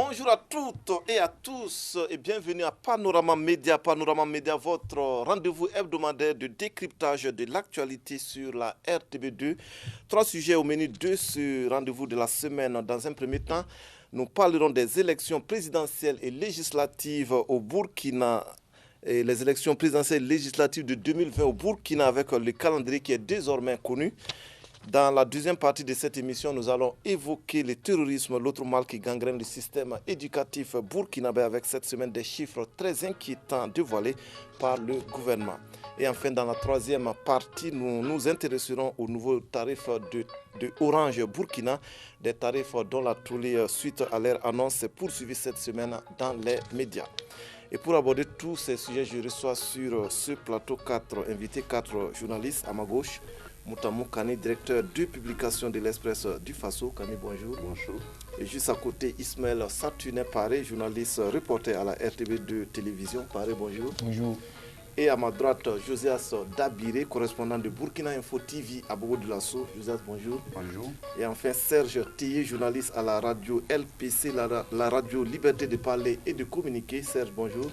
Bonjour à toutes et à tous et bienvenue à Panorama Média. Panorama Média, votre rendez-vous hebdomadaire de décryptage de l'actualité sur la RTB2. 3 sujets au menu de ce rendez-vous de la semaine. Dans un premier temps, nous parlerons des élections présidentielles et législatives au Burkina. Et les élections présidentielles et législatives de 2020 au Burkina avec le calendrier qui est désormais connu. Dans la deuxième partie de cette émission, nous allons évoquer le terrorisme, l'autre mal qui gangrène le système éducatif burkinabé avec cette semaine des chiffres très inquiétants dévoilés par le gouvernement. Et enfin, dans la troisième partie, nous nous intéresserons aux nouveaux tarifs de Orange Burkina, des tarifs dont la tollée suite à leur annonce s'est poursuivie cette semaine dans les médias. Et pour aborder tous ces sujets, je reçois sur ce plateau 4 invités, 4 journalistes à ma gauche. Moutamou Kani, directeur de publication de l'Express du Faso. Kani, bonjour. Bonjour. Et juste à côté, Ismaël Satounet Paré, journaliste reporter à la RTB2 Télévision. Paré, bonjour. Bonjour. Et à ma droite, Josias Dabiré, correspondant de Burkina Info TV à Bobo de Lasso. Josias, bonjour. Bonjour. Et enfin, Serge Tillé, journaliste à la radio LPC, la radio Liberté de parler et de communiquer. Serge, bonjour.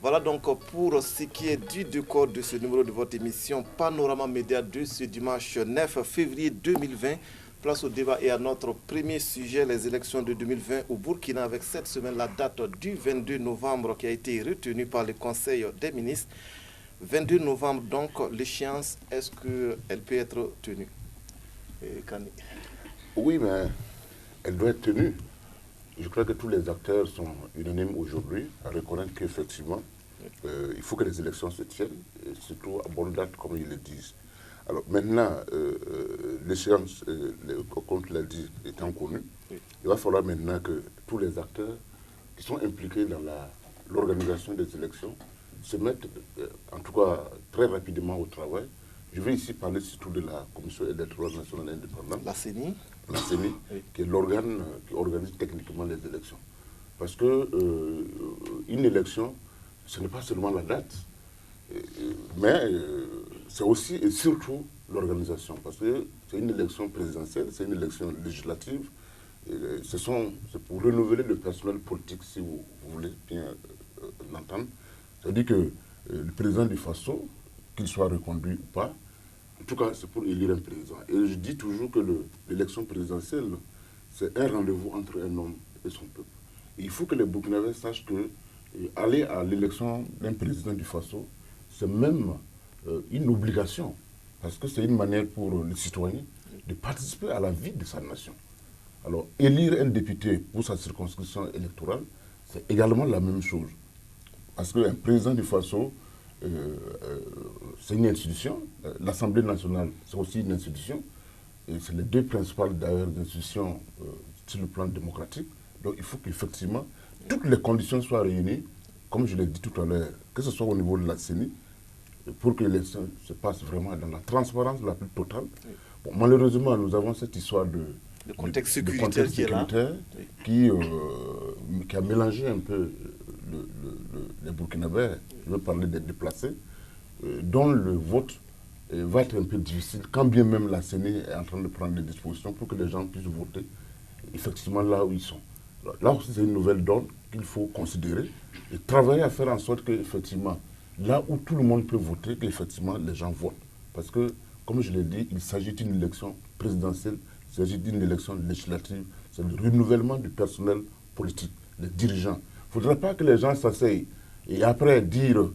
Voilà donc pour ce qui est du décor de ce numéro de votre émission Panorama Média de ce dimanche 9 février 2020. Place au débat et à notre premier sujet, les élections de 2020 au Burkina, avec cette semaine la date du 22 novembre qui a été retenue par le Conseil des ministres. 22 novembre donc, l'échéance, est-ce qu'elle peut être tenue? Oui, mais elle doit être tenue. Je crois que tous les acteurs sont unanimes aujourd'hui à reconnaître qu'effectivement, il faut que les élections se tiennent, et surtout à bonne date, comme ils le disent. Alors maintenant, l'échéance, comme tu l'as dit, étant connue, il va falloir maintenant que tous les acteurs qui sont impliqués dans l'organisation des élections se mettent, en tout cas très rapidement au travail. Je vais ici parler surtout de la Commission électorale nationale indépendante. La CENI. La CENI, oui, qui est l'organe qui organise techniquement les élections. Parce que une élection, ce n'est pas seulement la date, mais c'est aussi et surtout l'organisation. Parce que c'est une élection présidentielle, c'est une élection législative. C'est pour renouveler le personnel politique, si vous voulez bien l'entendre. C'est-à-dire que le président du Faso, qu'il soit reconduit ou pas, en tout cas, c'est pour élire un président. Et je dis toujours que l'élection présidentielle, c'est un rendez-vous entre un homme et son peuple. Et il faut que les Burkinabés sachent que aller à l'élection d'un président du Faso, c'est même une obligation. Parce que c'est une manière pour les citoyens de participer à la vie de sa nation. Alors, élire un député pour sa circonscription électorale, c'est également la même chose. Parce qu'un président du Faso, c'est une institution. L'Assemblée nationale, c'est aussi une institution. Et c'est les deux principales, d'ailleurs, institutions sur le plan démocratique. Donc, il faut qu'effectivement, toutes les conditions soient réunies, comme je l'ai dit tout à l'heure, que ce soit au niveau de la CENI, pour que l'élection se passe vraiment dans la transparence la plus totale. Bon, malheureusement, nous avons cette histoire de contexte sécuritaire qui est là, qui a mélangé un peu les Burkinabés, je veux parler des déplacés, dont le vote va être un peu difficile, quand bien même la CENI est en train de prendre des dispositions pour que les gens puissent voter effectivement là où ils sont. Alors, là aussi, c'est une nouvelle donne qu'il faut considérer et travailler à faire en sorte qu'effectivement, là où tout le monde peut voter, qu'effectivement les gens votent. Parce que, comme je l'ai dit, il s'agit d'une élection présidentielle, il s'agit d'une élection législative, c'est le renouvellement du personnel politique, les dirigeants. Il ne faudrait pas que les gens s'asseyent et après dire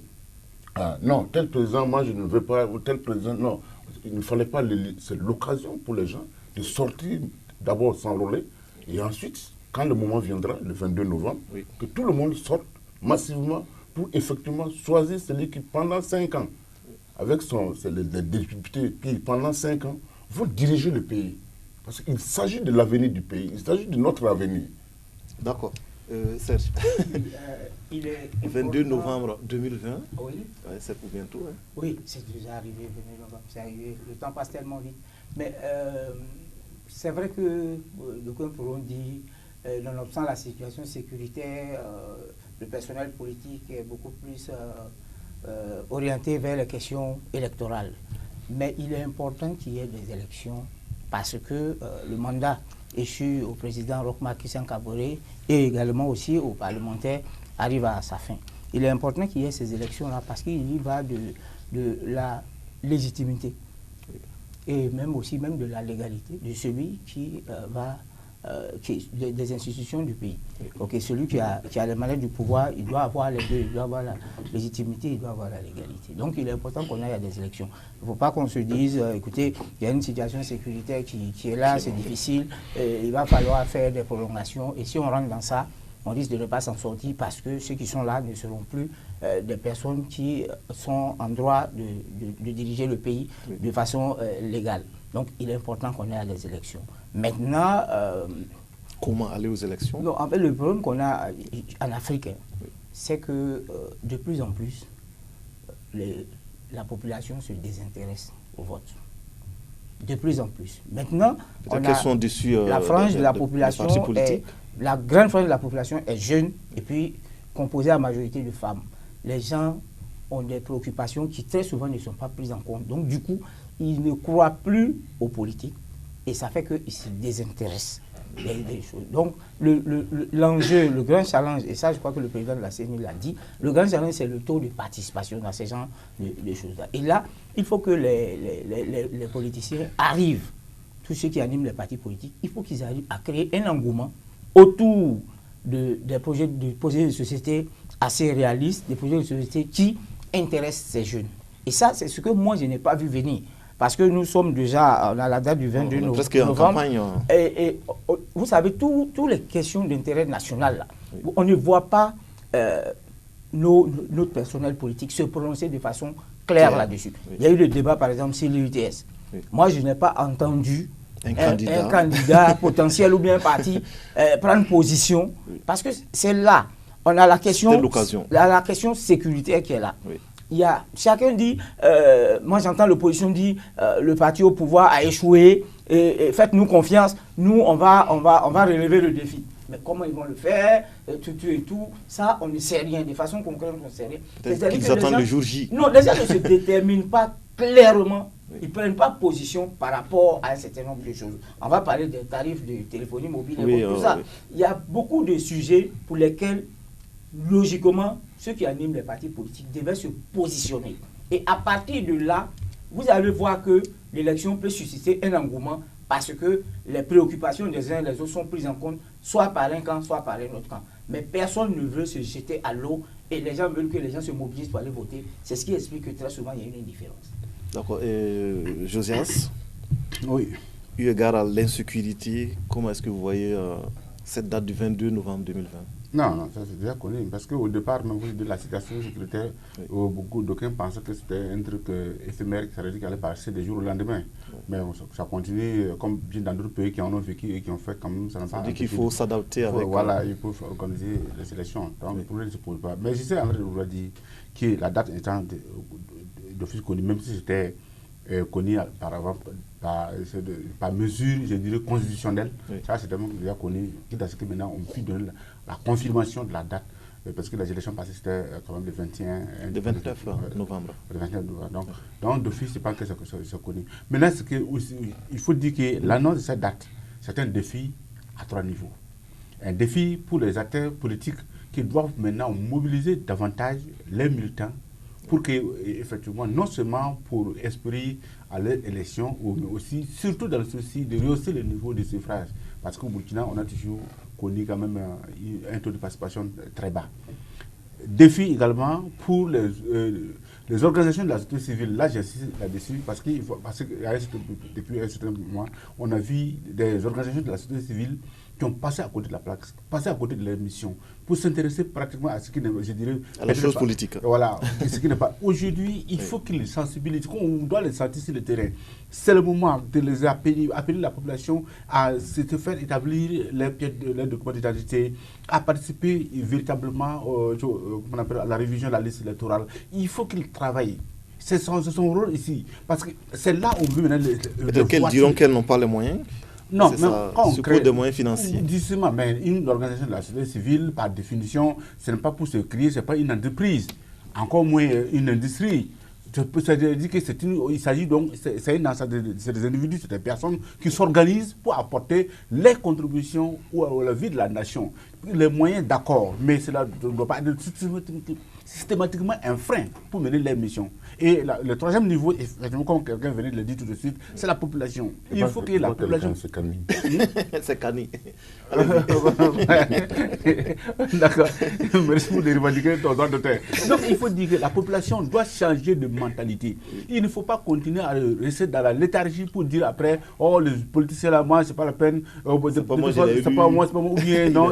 non, tel président, moi je ne veux pas, ou tel président, non. Il ne fallait pas, c'est l'occasion pour les gens de sortir, d'abord s'enrôler, et ensuite, quand le moment viendra, le 22 novembre, que tout le monde sorte massivement pour effectivement choisir celui qui, pendant 5 ans, avec les députés qui, pendant 5 ans, vont diriger le pays. Parce qu'il s'agit de l'avenir du pays, il s'agit de notre avenir. D'accord. Serge. Il est 22 novembre 2020. Oui. Ouais, c'est pour bientôt. Hein. Oui, c'est déjà arrivé, 22 novembre, c'est arrivé. Le temps passe tellement vite. Mais c'est vrai que d'aucuns pourront dire, nonobstant la situation sécuritaire, le personnel politique est beaucoup plus orienté vers les questions électorales. Mais il est important qu'il y ait des élections parce que le mandat échu au président Roch-Marc Christian Kaboré et également aussi aux parlementaires arrive à sa fin. Il est important qu'il y ait ces élections-là parce qu'il y va de la légitimité et même de la légalité de celui qui des institutions du pays. Ok, celui qui a les manettes du pouvoir, il doit avoir les deux, il doit avoir la légitimité, il doit avoir la légalité. Donc il est important qu'on aille à des élections. Il ne faut pas qu'on se dise, écoutez, il y a une situation sécuritaire qui est là, c'est difficile, il va falloir faire des prolongations, et si on rentre dans ça, on risque de ne pas s'en sortir parce que ceux qui sont là ne seront plus des personnes qui sont en droit de diriger le pays de façon légale. Donc il est important qu'on aille à des élections. Maintenant... comment aller aux élections? Non, en fait, le problème qu'on a en Afrique, c'est que de plus en plus, la population se désintéresse au vote. De plus en plus. Maintenant, quels sont dessus la frange de la population, la grande frange de la population est jeune et puis composée à majorité de femmes. Les gens ont des préoccupations qui très souvent ne sont pas prises en compte. Donc du coup, ils ne croient plus aux politiques et ça fait qu'ils se désintéressent des choses. Donc l'enjeu, le grand challenge, et ça je crois que le président de la CNI l'a dit, le grand challenge c'est le taux de participation dans ces genres de choses-là. Et là, il faut que les politiciens arrivent, tous ceux qui animent les partis politiques, il faut qu'ils arrivent à créer un engouement autour des projets de société assez réalistes, des projets de société qui intéressent ces jeunes. Et ça, c'est ce que moi, je n'ai pas vu venir. Parce que nous sommes déjà, on a la date du 22 novembre. Presque en campagne. Et vous savez, toutes les questions d'intérêt national, là, oui. On ne voit pas notre personnel politique se prononcer de façon claire là-dessus. Oui. Il y a eu le débat, par exemple, sur l'UTS. Oui. Moi, je n'ai pas entendu un candidat potentiel ou bien un parti prendre position. Oui. Parce que c'est là, on a la question sécuritaire qui est là. Oui. Chacun dit, moi j'entends l'opposition dire, le parti au pouvoir a échoué, et faites-nous confiance, nous on va relever le défi. Mais comment ils vont le faire, tout, ça on ne sait rien, de façon concrète on ne sait rien. Peut-être qu'ils attendent le jour J. Non, les gens ne se déterminent pas clairement, ils ne prennent pas position par rapport à un certain nombre de choses. On va parler des tarifs de téléphonie mobile, et tout ça. Oui. Il y a beaucoup de sujets pour lesquels, logiquement, ceux qui animent les partis politiques devaient se positionner. Et à partir de là, vous allez voir que l'élection peut susciter un engouement parce que les préoccupations des uns et des autres sont prises en compte, soit par un camp, soit par un autre camp. Mais personne ne veut se jeter à l'eau et les gens veulent que les gens se mobilisent pour aller voter. C'est ce qui explique que très souvent, il y a une indifférence. D'accord. Josias, oui. Eu égard à l'insécurité, comment est-ce que vous voyez cette date du 22 novembre 2020? Non, ça c'est déjà connu. Parce qu'au départ, même de la situation sécuritaire, beaucoup d'aucuns pensaient que c'était un truc éphémère qui allait passer des jours au lendemain. Oui. Mais ça continue, comme bien dans d'autres pays qui en ont vécu et qui ont fait quand même. Ça dit qu'il faut s'adapter avec. Voilà, il faut organiser les élections. Donc le problème ne se pose pas. Mais je sais, André vous l'a dit, que la date étant d'office connue, même si c'était connu par avant, par mesure, je dirais, constitutionnelle. Oui. Ça, c'est déjà connu. Quitte à ce que maintenant, on puisse donner la confirmation de la date, parce que les élections passées, c'était quand même le 21... Le 29 novembre. Le 29 novembre. Donc d'office, c'est pas que c'est connu. Maintenant, il faut dire que l'annonce de cette date, c'est un défi à 3 niveaux. Un défi pour les acteurs politiques qui doivent maintenant mobiliser davantage les militants pour que, effectivement, non seulement pour espérer à l'élection, mais aussi, surtout dans le souci de rehausser le niveau de suffrage. Parce qu'au Burkina, on a toujours connu quand même un taux de participation très bas. Défi également pour les organisations de la société civile. Là, j'insiste là-dessus parce que depuis un certain moment, on a vu des organisations de la société civile qui ont passé à côté de la plaque, passé à côté de leur mission, pour s'intéresser pratiquement à ce qui n'est, je dirais, à la chose politique. Voilà, ce qui n'est pas. Aujourd'hui, il faut qu'ils les sensibilisent, on doit les sentir sur le terrain. C'est le moment de les appeler la population à se faire établir les documents d'identité, à participer véritablement à la révision de la liste électorale. Il faut qu'ils travaillent. C'est son rôle ici. Parce que c'est là où on veut maintenant peut-être qu'elles diront qu'elles n'ont pas les moyens. Non, mais quand on crée des moyens financiers. Justement, mais une organisation de la société civile, par définition, ce n'est pas pour se créer, ce n'est pas une entreprise, encore moins une industrie. Ça veut dire qu'il s'agit donc, c'est des individus, c'est des personnes qui s'organisent pour apporter les contributions à la vie de la nation. Les moyens, d'accord, mais cela ne doit pas être systématiquement un frein pour mener les missions. Et le troisième niveau, effectivement, comme quelqu'un venait de le dire tout de suite, c'est la population. Il faut que la population... C'est Cani. C'est Cani. D'accord. Merci pour revendiquer ton droit de terre. Donc, il faut dire que la population doit changer de mentalité. Il ne faut pas continuer à rester dans la léthargie pour dire après, oh, les politiciens là, moi, c'est pas la peine. C'est pas moi, c'est pas moi, ou bien non.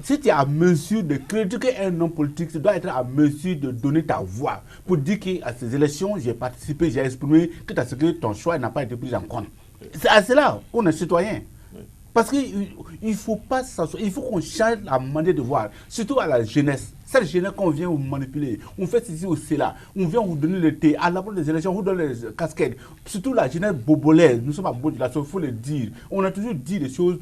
Si tu es à mesure de critiquer un homme politique, tu dois être à mesure de donner ta voix pour dire qu'à ces élections, j'ai participé, j'ai exprimé, que ton choix n'a pas été pris en compte. C'est là qu'on est citoyen. Parce qu'il ne faut pas s'asseoir, il faut qu'on change la manière de voir, surtout à la jeunesse. Cette jeunesse qu'on vient vous manipuler, on fait ceci ou cela, on vient vous donner le thé, à l'approche des élections, on vous donne les casquettes. Surtout la jeunesse bobolaise, nous sommes à bout de la chose, il faut le dire. On a toujours dit des choses,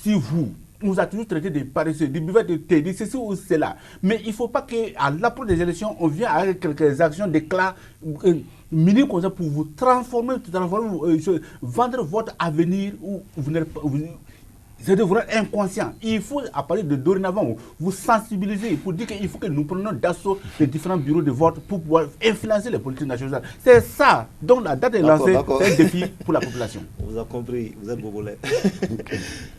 si vous... On nous a toujours traité de paresseux, de buveurs de thé, de ceci ou cela. Mais il ne faut pas qu'à l'approche des élections, on vienne avec quelques actions d'éclat minimes comme ça pour vous transformer, vendre votre avenir où vous n'êtes pas... C'est de vous rendre inconscient. Il faut, à partir de dorénavant, vous sensibiliser pour dire qu'il faut que nous prenions d'assaut les différents bureaux de vote pour pouvoir influencer les politiques nationales. C'est ça. Donc la date est lancée, c'est un défi pour la population. On vous a compris, vous êtes bobolais.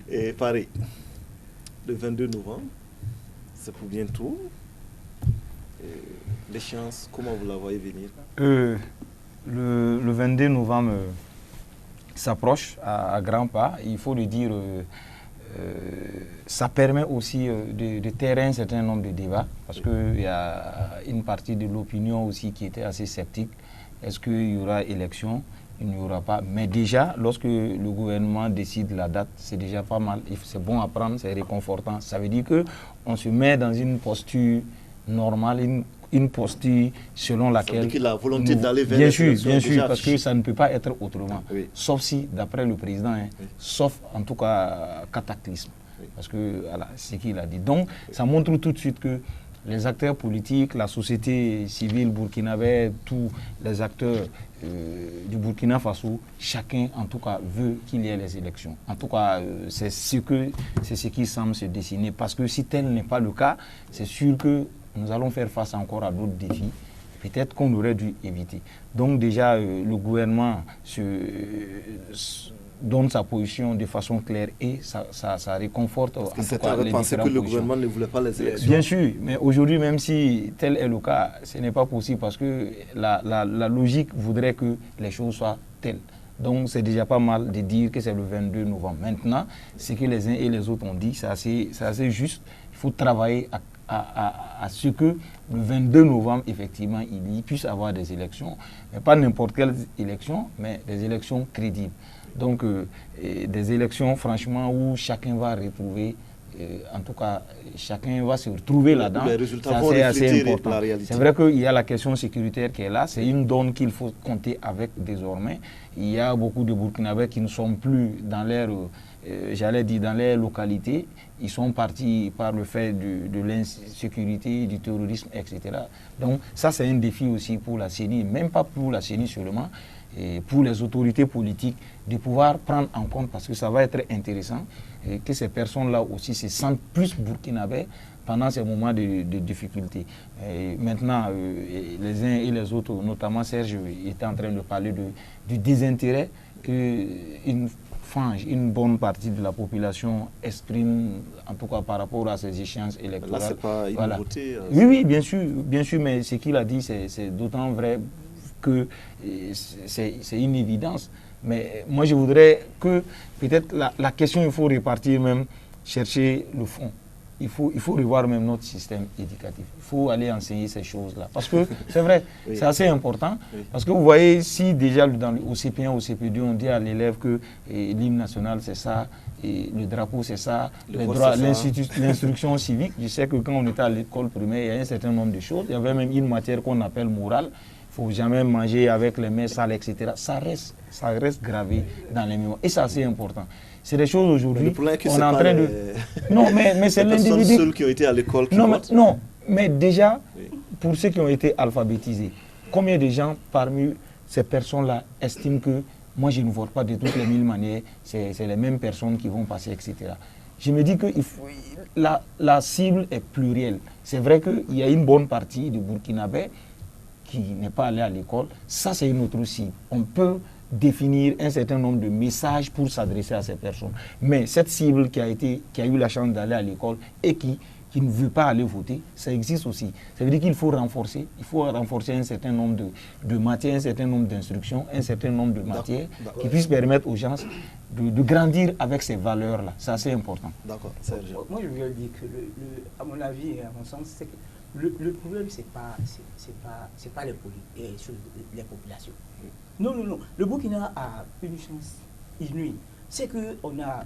Et Paris, le 22 novembre, c'est pour bientôt. L'échéance, comment vous la voyez venir? Le 22 novembre s'approche à grands pas. Il faut le dire, ça permet aussi de terrer un certain nombre de débats, parce qu'il y a une partie de l'opinion aussi qui était assez sceptique. Est-ce qu'il y aura élection? Il n'y aura pas. Mais déjà, lorsque le gouvernement décide la date, c'est déjà pas mal. C'est bon à prendre, c'est réconfortant. Ça veut dire qu'on se met dans une posture normale, une posture selon laquelle... Ça veut dire la volonté d'aller vers bien les sûr, parce que ça ne peut pas être autrement. Oui. Sauf si, d'après le président, oui. Sauf en tout cas cataclysme. Oui. Parce que voilà, c'est ce qu'il a dit. Donc, ça montre tout de suite que les acteurs politiques, la société civile burkinabé, tous les acteurs du Burkina Faso, chacun en tout cas veut qu'il y ait les élections. En tout cas, c'est ce qui semble se dessiner. Parce que si tel n'est pas le cas, c'est sûr que nous allons faire face encore à d'autres défis, peut-être qu'on aurait dû éviter. Donc déjà, le gouvernement donne sa position de façon claire et ça réconforte. Parce que certains avaient pensé que le gouvernement ne voulait pas les élections. Bien sûr, mais aujourd'hui, même si tel est le cas, ce n'est pas possible parce que la logique voudrait que les choses soient telles. Donc c'est déjà pas mal de dire que c'est le 22 novembre. Maintenant, ce que les uns et les autres ont dit, c'est assez juste. Il faut travailler à ce que le 22 novembre, effectivement, il y puisse avoir des élections. Mais pas n'importe quelle élection, mais des élections crédibles. Donc, des élections, franchement, où chacun va retrouver, en tout cas, chacun va se retrouver là-dedans. C'est assez important. C'est vrai qu'il y a la question sécuritaire qui est là. C'est une donne qu'il faut compter avec désormais. Il y a beaucoup de Burkinabés qui ne sont plus dans leur, j'allais dire, dans leur localité. Ils sont partis par le fait de l'insécurité, du terrorisme, etc. Donc, ça, c'est un défi aussi pour la CENI, même pas pour la CENI seulement, et pour les autorités politiques, de pouvoir prendre en compte, parce que ça va être intéressant, et que ces personnes-là aussi se sentent plus burkinabés pendant ces moments de difficulté. Et maintenant, les uns et les autres, notamment Serge, était en train de parler du désintérêt qu'une frange, une bonne partie de la population exprime, en tout cas par rapport à ces échéances électorales. Là, c'est pas une nouveauté. Oui, bien sûr, mais ce qu'il a dit, c'est d'autant vrai que c'est une évidence. Mais moi, je voudrais que peut-être la question, il faut repartir même, chercher le fond. Il faut revoir même notre système éducatif. Il faut aller enseigner ces choses-là. Parce que c'est vrai, oui. C'est assez important. Oui. Parce que vous voyez, si déjà au CP1, au CP2, on dit à l'élève que l'hymne national, c'est ça, et le drapeau, c'est ça, les droits, l'instruction civique. Je sais que quand on était à l'école primaire, il y a un certain nombre de choses. Il y avait même une matière qu'on appelle morale. Il ne faut jamais manger avec les mains sales, etc. Ça reste gravé dans les mémoires. Et c'est assez important. C'est des choses aujourd'hui, on est en train de... Non, mais c'est l'individu... Les personnes qui ont été à l'école qui votent. Non, mais déjà, oui. Pour ceux qui ont été alphabétisés, Combien de gens parmi ces personnes-là estiment que moi je ne vote pas de toutes les 1000 manières, c'est les mêmes personnes qui vont passer, etc. Je me dis que la cible est plurielle. C'est vrai qu'il y a une bonne partie de Burkinabés qui n'est pas allé à l'école. Ça, c'est une autre cible. On peut définir un certain nombre de messages pour s'adresser à ces personnes. Mais cette cible qui a eu la chance d'aller à l'école et qui ne veut pas aller voter, ça existe aussi. Ça veut dire qu'il faut renforcer un certain nombre de matières, un certain nombre d'instructions, un certain nombre de matières qui puissent permettre aux gens de grandir avec ces valeurs-là. C'est assez important. D'accord, Serge. Moi, je voudrais dire que, à mon avis et à mon sens, c'est que le problème, c'est pas les populations. Non. Le Burkina a une chance inouïe. C'est qu'on a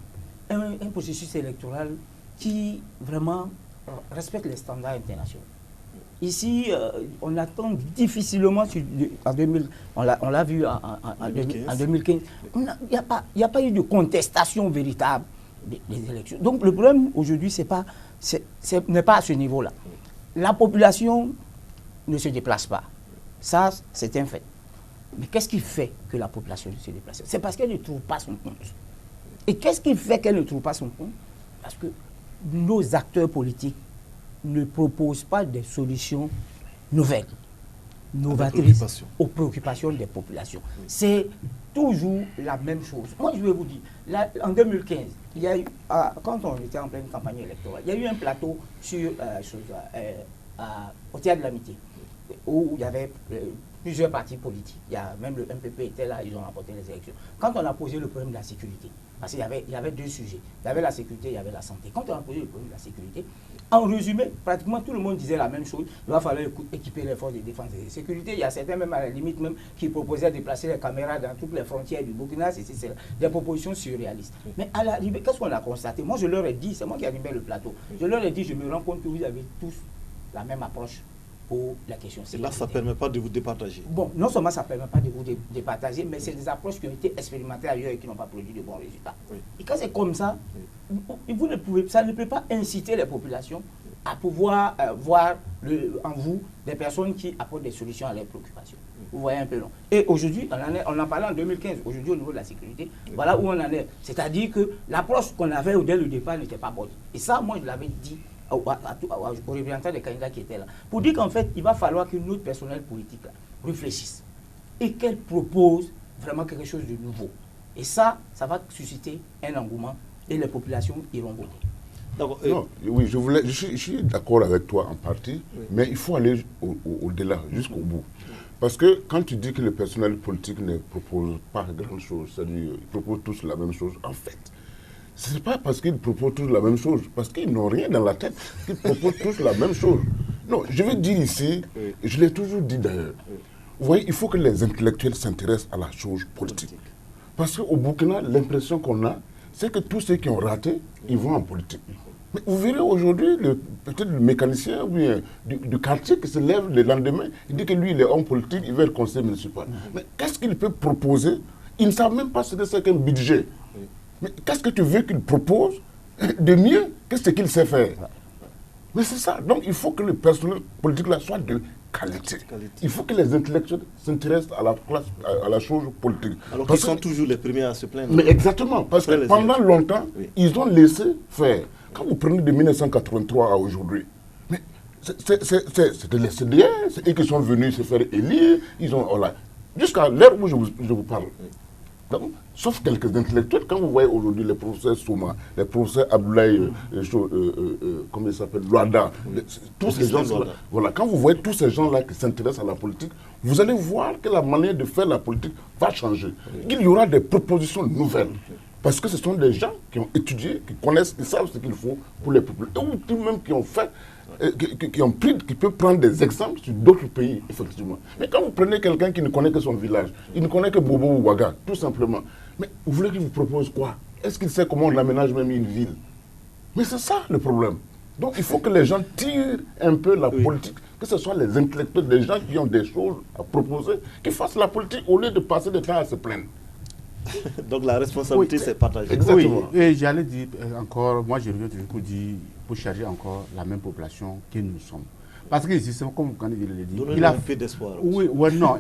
un processus électoral qui vraiment respecte les standards internationaux. Ici, on attend difficilement, on l'a vu en 2015, il n'y a pas eu de contestation véritable des élections. Donc le problème aujourd'hui, n'est pas à ce niveau-là. La population ne se déplace pas. Ça, c'est un fait. Mais qu'est-ce qui fait que la population se déplace? C'est parce qu'elle ne trouve pas son compte. Et qu'est-ce qui fait qu'elle ne trouve pas son compte? Parce que nos acteurs politiques ne proposent pas des solutions nouvelles, novatrices aux préoccupations des populations. C'est toujours la même chose. Moi, je vais vous dire, là, en 2015, il y a eu, quand on était en pleine campagne électorale, il y a eu un plateau au Théâtre de l'Amitié, où il y avait plusieurs partis politiques. Il y a même le MPP était là, ils ont remporté les élections. Quand on a posé le problème de la sécurité, parce qu'il y avait deux sujets, il y avait la sécurité, il y avait la santé. Quand on a posé le problème de la sécurité, en résumé, pratiquement tout le monde disait la même chose. Il va falloir équiper les forces de défense et de sécurité. Il y a certains même à la limite même qui proposaient de placer les caméras dans toutes les frontières du Burkina. C'est des propositions surréalistes. Mais à l'arrivée, qu'est-ce qu'on a constaté? Moi, je leur ai dit, c'est moi qui animais le plateau, je leur ai dit, je me rends compte que vous avez tous la même approche pour la question sécuritaire. Et là, ça ne permet pas de vous départager. Bon, non seulement ça ne permet pas de vous départager, mais c'est des approches qui ont été expérimentées ailleurs et qui n'ont pas produit de bons résultats. Oui. Et quand c'est comme ça, ça ne peut pas inciter les populations à pouvoir voir en vous des personnes qui apportent des solutions à leurs préoccupations. Vous voyez un peu long. Et aujourd'hui, on en parlait en 2015, aujourd'hui au niveau de la sécurité, voilà où on en est. C'est-à-dire que l'approche qu'on avait dès le départ n'était pas bonne. Et ça, moi, je l'avais dit aux représentants des candidats qui étaient là, pour dire qu'en fait, il va falloir que notre personnel politique là, réfléchisse et qu'elle propose vraiment quelque chose de nouveau. Et ça va susciter un engouement et les populations iront voter. Non, oui, je suis d'accord avec toi en partie, mais il faut aller au-delà, jusqu'au bout. Parce que quand tu dis que le personnel politique ne propose pas grand-chose, c'est-à-dire qu'ils proposent tous la même chose, en fait, ce n'est pas parce qu'ils proposent tous la même chose, parce qu'ils n'ont rien dans la tête, qu'ils proposent tous la même chose. Non, je veux dire ici, et je l'ai toujours dit d'ailleurs, vous voyez, il faut que les intellectuels s'intéressent à la chose politique. Parce qu'au Burkina, l'impression qu'on a, c'est que tous ceux qui ont raté, ils vont en politique. Mais vous verrez aujourd'hui, peut-être le mécanicien ou du quartier qui se lève le lendemain, il dit que lui, il est homme politique, il veut être conseiller municipal. Mais qu'est-ce qu'il peut proposer? Il ne savent même pas ce que c'est qu'un budget. Mais qu'est-ce que tu veux qu'il propose de mieux que ce qu'il sait faire? Mais c'est ça. Donc il faut que le personnel politique là soit de qualité. Il faut que les intellectuels s'intéressent à la chose politique. Alors qu'ils sont toujours les premiers à se plaindre. Mais exactement, parce que pendant longtemps, ils ont laissé faire. Quand vous prenez de 1983 à aujourd'hui, mais c'était les CDR, c'est eux qui sont venus se faire élire, jusqu'à l'heure où je vous parle. Donc, sauf quelques intellectuels, quand vous voyez aujourd'hui les professeurs Souma, les professeurs Abdoulaye, comment il s'appelle, Luada, tous ces gens-là, voilà, quand vous voyez tous ces gens-là qui s'intéressent à la politique, vous allez voir que la manière de faire la politique va changer. Il y aura des propositions nouvelles. Parce que ce sont des gens qui ont étudié, qui connaissent, qui savent ce qu'il faut pour les peuples. Et ou même qui ont fait, qui peuvent prendre des exemples sur d'autres pays, effectivement. Mais quand vous prenez quelqu'un qui ne connaît que son village, il ne connaît que Bobo ou Ouaga, tout simplement. Mais vous voulez qu'il vous propose quoi? Est-ce qu'il sait comment on aménage même une ville? Mais c'est ça le problème. Donc il faut que les gens tirent un peu la politique, que ce soit les intellectuels, les gens qui ont des choses à proposer, qui fassent la politique au lieu de passer le temps à se plaindre. Donc la responsabilité, c'est partagée. Exactement. Oui, et j'allais dire encore, moi je reviens toujours pour charger encore la même population que nous sommes. Parce que, c'est comme quand il l'a dit. Il a un peu d'espoir. Oui, non,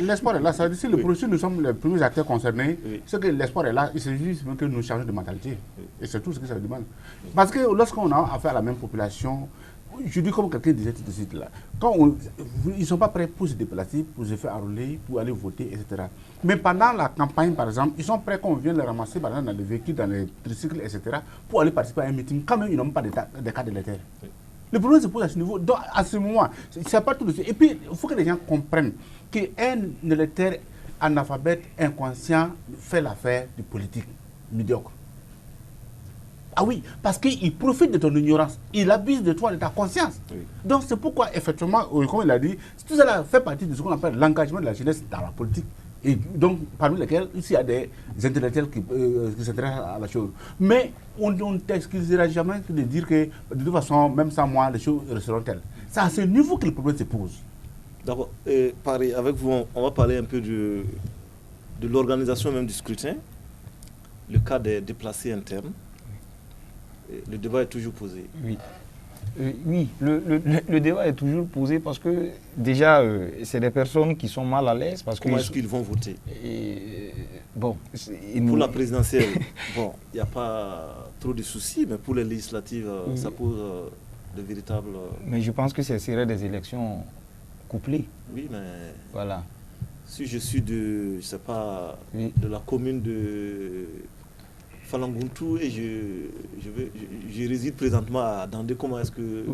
l'espoir est là. Ça, si le processus, nous sommes les premiers acteurs concernés, c'est que l'espoir est là. Il s'agit juste que nous changeons de mentalité. Et c'est tout ce que ça demande. Parce que lorsqu'on a affaire à la même population, je dis comme quelqu'un disait tout de suite là, ils ne sont pas prêts pour se déplacer, pour se faire enrôler, pour aller voter, etc. Mais pendant la campagne, par exemple, ils sont prêts qu'on vienne les ramasser par exemple, dans les véhicules, dans les tricycles, etc., pour aller participer à un meeting. Quand même, ils n'ont pas de carte d'électeur. Le problème se pose à ce niveau. Donc, à ce moment, c'est pas tout de suite. Et puis, il faut que les gens comprennent qu'un électeur analphabète, inconscient, fait l'affaire du politique médiocre. Ah oui, parce qu'il profite de ton ignorance. Il abuse de toi, de ta conscience. Oui. Donc, c'est pourquoi, effectivement, comme il a dit, tout cela fait partie de ce qu'on appelle l'engagement de la jeunesse dans la politique. Et donc, parmi lesquels, ici, il y a des intellectuels qui s'intéressent à la chose. Mais on ne t'excusera jamais de dire que, de toute façon, même sans moi, les choses resteront telles. C'est à ce niveau que le problème se pose. D'abord, pareil, avec vous, on va parler un peu de l'organisation même du scrutin, le cas des déplacés internes. Le débat est toujours posé. Oui. Oui, le débat est toujours posé parce que déjà, c'est des personnes qui sont mal à l'aise. Comment est-ce qu'ils vont voter? Bon, pour la présidentielle, bon, il n'y a pas trop de soucis, mais pour les législatives, ça pose de véritables... Mais je pense que ce serait des élections couplées. Oui, mais... Voilà. Si je suis de, je sais pas, de la commune de Falanguntu et je réside présentement à Dandé, comment est-ce que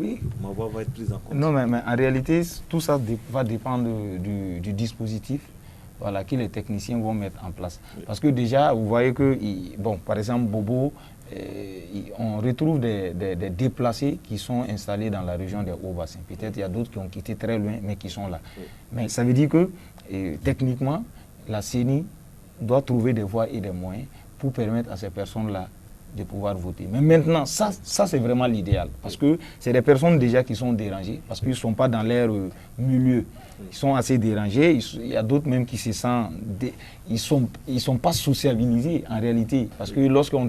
ma voix va être prise en compte? Non, mais en réalité, tout ça va dépendre du dispositif, voilà, que les techniciens vont mettre en place. Oui. Parce que déjà, vous voyez que, bon, par exemple, Bobo, on retrouve des déplacés qui sont installés dans la région des Hauts-Bassins. Peut-être il y a d'autres qui ont quitté très loin, mais qui sont là. Oui. Mais ça veut dire que, techniquement, la CENI doit trouver des voies et des moyens pour permettre à ces personnes-là de pouvoir voter. Mais maintenant, ça c'est vraiment l'idéal. Parce que c'est des personnes déjà qui sont dérangées, parce qu'ils ne sont pas dans leur milieu. Ils sont assez dérangés. Il y a d'autres même qui se sentent... Ils sont pas sociabilisés en réalité. Parce que lorsqu'on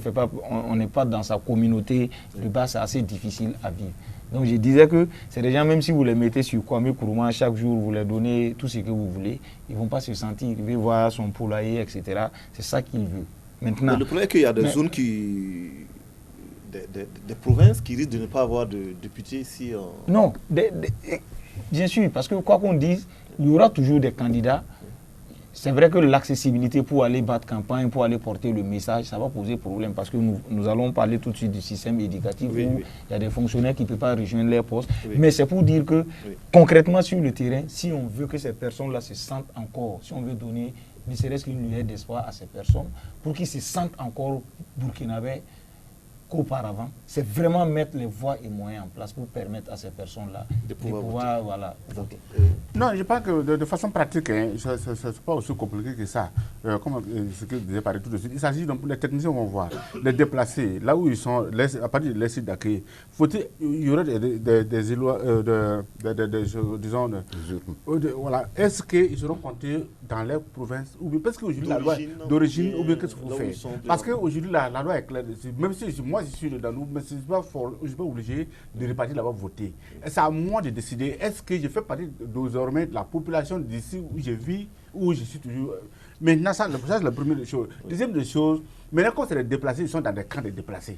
n'est pas dans sa communauté, le bas, c'est assez difficile à vivre. Donc je disais que c'est des gens, même si vous les mettez sur Kwame Nkrumah, chaque jour vous leur donnez tout ce que vous voulez, ils ne vont pas se sentir, ils veulent voir son poulailler, etc. C'est ça qu'ils veulent. Maintenant, le problème est qu'il y a des zones des provinces qui risquent de ne pas avoir de députés ici. Non, bien sûr, parce que quoi qu'on dise, il y aura toujours des candidats. C'est vrai que l'accessibilité pour aller battre campagne, pour aller porter le message, ça va poser problème parce que nous allons parler tout de suite du système éducatif où il y a des fonctionnaires qui ne peuvent pas rejoindre leur poste. Oui. Mais c'est pour dire que concrètement sur le terrain, si on veut que ces personnes-là se sentent encore, si on veut donner ne serait-ce qu'une lueur d'espoir à ces personnes, pour qu'ils se sentent encore burkinabés qu'auparavant, c'est vraiment mettre les voies et moyens en place pour permettre à ces personnes-là de pouvoir voilà, voter. Non, je pense que de façon pratique, hein, ce n'est pas aussi compliqué que ça. Comme ce que je disais tout de suite, il s'agit donc, les techniciens vont voir, les déplacer, là où ils sont, à partir des sites d'accueil. Il y aurait voilà. Est-ce qu'ils seront comptés dans les provinces ou bien parce qu'aujourd'hui la loi d'origine ou bien qu'est-ce qu'il faut faire? Parce qu'aujourd'hui la loi est claire. Même si moi je suis dans nous, mais je ne suis pas obligé de repartir là-bas voter. C'est à moi de décider. Est-ce que je fais partie désormais de la population d'ici où je vis, où je suis toujours. Maintenant, ça c'est la première chose. Deuxième chose, maintenant quand c'est les déplacés, ils sont dans des camps de déplacés.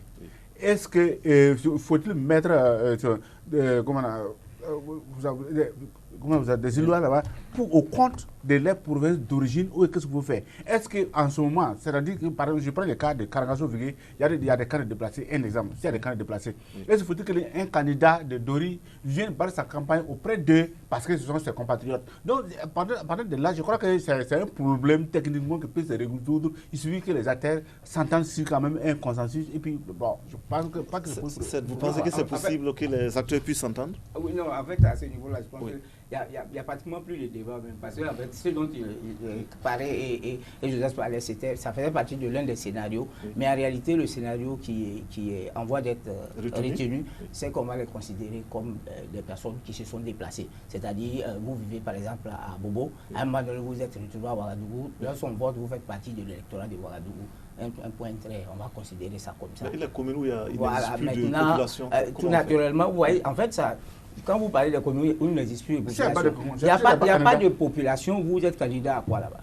Est-ce que faut-il mettre des îlots là-bas au compte de les provinces d'origine ou qu'est-ce que vous faites? Est-ce qu'en ce moment, c'est-à-dire que par exemple, je prends le cas de Karangaso-Vigé, il y a des camps de déplacés, un exemple, s'il y a des camps de déplacés, est-ce qu'il faut qu'un candidat de Dori vienne par sa campagne auprès d'eux parce que ce sont ses compatriotes? Donc, à partir de là, je crois que c'est un problème techniquement qui peut se résoudre. Il suffit que les acteurs s'entendent sur quand même un consensus et puis, bon, je pense que pas que c'est possible. Vous pensez que c'est possible que les acteurs puissent s'entendre? Oui, non, en fait, à ce niveau-là, je pense que il n'y a pratiquement plus de débat même, parce que en fait, ce dont il parlait et Joseph parlait, ça faisait partie de l'un des scénarios, mais en réalité le scénario qui est en voie d'être retenu, c'est qu'on va les considérer comme des personnes qui se sont déplacées, c'est-à-dire vous vivez par exemple à Bobo, à un moment donné vous êtes retrouvé à Ouagadougou, dans son vote vous faites partie de l'électorat de Ouagadougou. Un point très, on va considérer ça comme ça. Et la commune où il y a voilà, plus de population, tout naturellement, vous voyez, en fait, ça, quand vous parlez d'économie, où n'existe plus de S'il y a population. pas de- Il n'y a pas candidat. de population, vous êtes candidat à quoi là-bas?